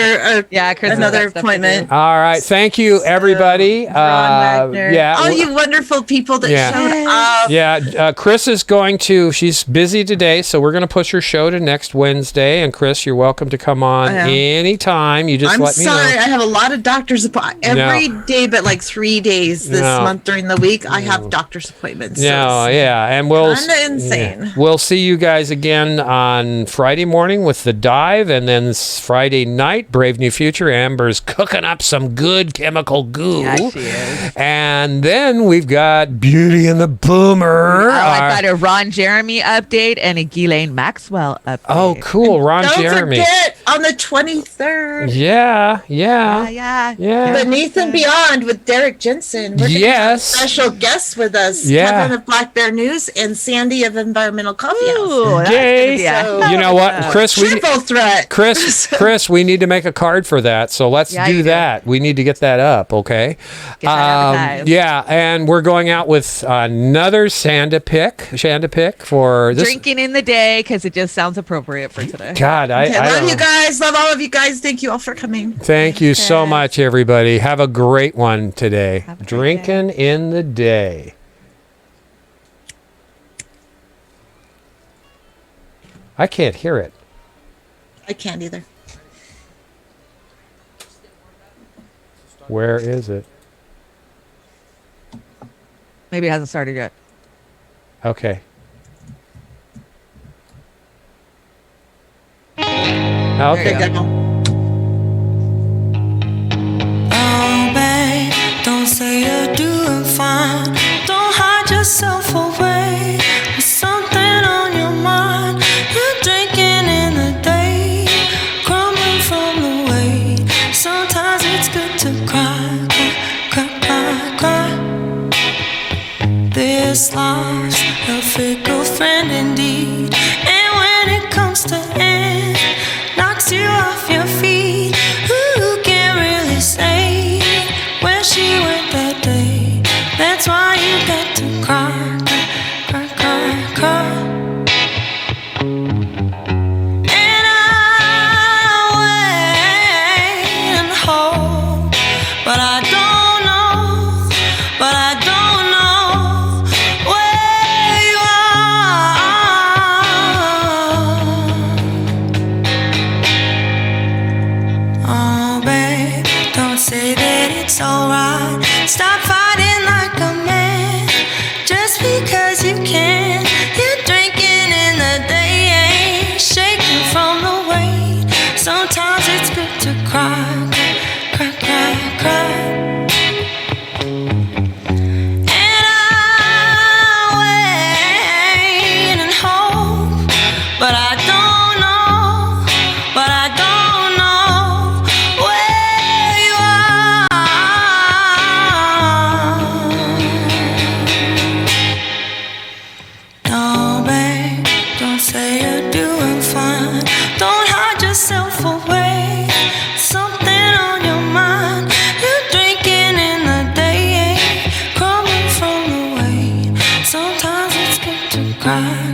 [SPEAKER 1] another appointment.
[SPEAKER 2] All right, thank you, everybody.
[SPEAKER 1] All you wonderful people that showed up.
[SPEAKER 2] Yeah, Chris is going to. She's busy today, so we're going to push her show to next Wednesday. And Chris, you're welcome to come on anytime. You just let me know.
[SPEAKER 1] I'm sorry, I have a lot of doctor's appointments every day, but like 3 days this month during the week. I have doctor's appointments.
[SPEAKER 2] And we'll see you guys again on Friday morning with the dive, and then Friday night, Brave New Future. Amber's cooking up some good chemical goo.
[SPEAKER 4] Yeah, she is.
[SPEAKER 2] And then we've got Beauty and the Boomer.
[SPEAKER 4] I've got a Ron Jeremy update and a Ghislaine Maxwell update.
[SPEAKER 2] Oh, cool, Ron Jeremy.
[SPEAKER 1] Don't forget on the 23rd.
[SPEAKER 2] Yeah.
[SPEAKER 1] Beneath and Beyond with Derek Jensen. We're gonna have special guests with us. Kevin of Black Bear News and Sandy of Environmental Coffee House.
[SPEAKER 2] Yay! You know what, Chris?
[SPEAKER 1] Triple threat.
[SPEAKER 2] Chris, we need to make a card for that. So let's do that. We need to get that up. Okay. And we're going out with another Shanda pick for this.
[SPEAKER 4] Drinking in the day because it just sounds appropriate for today.
[SPEAKER 2] God, I
[SPEAKER 1] love you guys. Love all of you guys. Thank you all for coming.
[SPEAKER 2] Thank you so much, everybody. Have a great one today. Drinking in the day. I can't hear it.
[SPEAKER 1] I can't either.
[SPEAKER 2] Where is it?
[SPEAKER 4] Maybe it hasn't started yet.
[SPEAKER 2] Okay. Okay.
[SPEAKER 19] Oh, babe, don't say you're doing fine. Don't hide yourself away with something on your mind. You're drinking in the day, crumbling from the weight. Sometimes it's good to cry, cry, cry, cry, cry. This life's a fickle friend indeed, and when it comes to end, knocks you off your feet. Who can really say where she went that day? That's why you got to cry, cry, cry, cry. And I wait and hope, but I don't know, where you are. Oh, babe, don't say that it's alright. Stop fighting like a man. cry.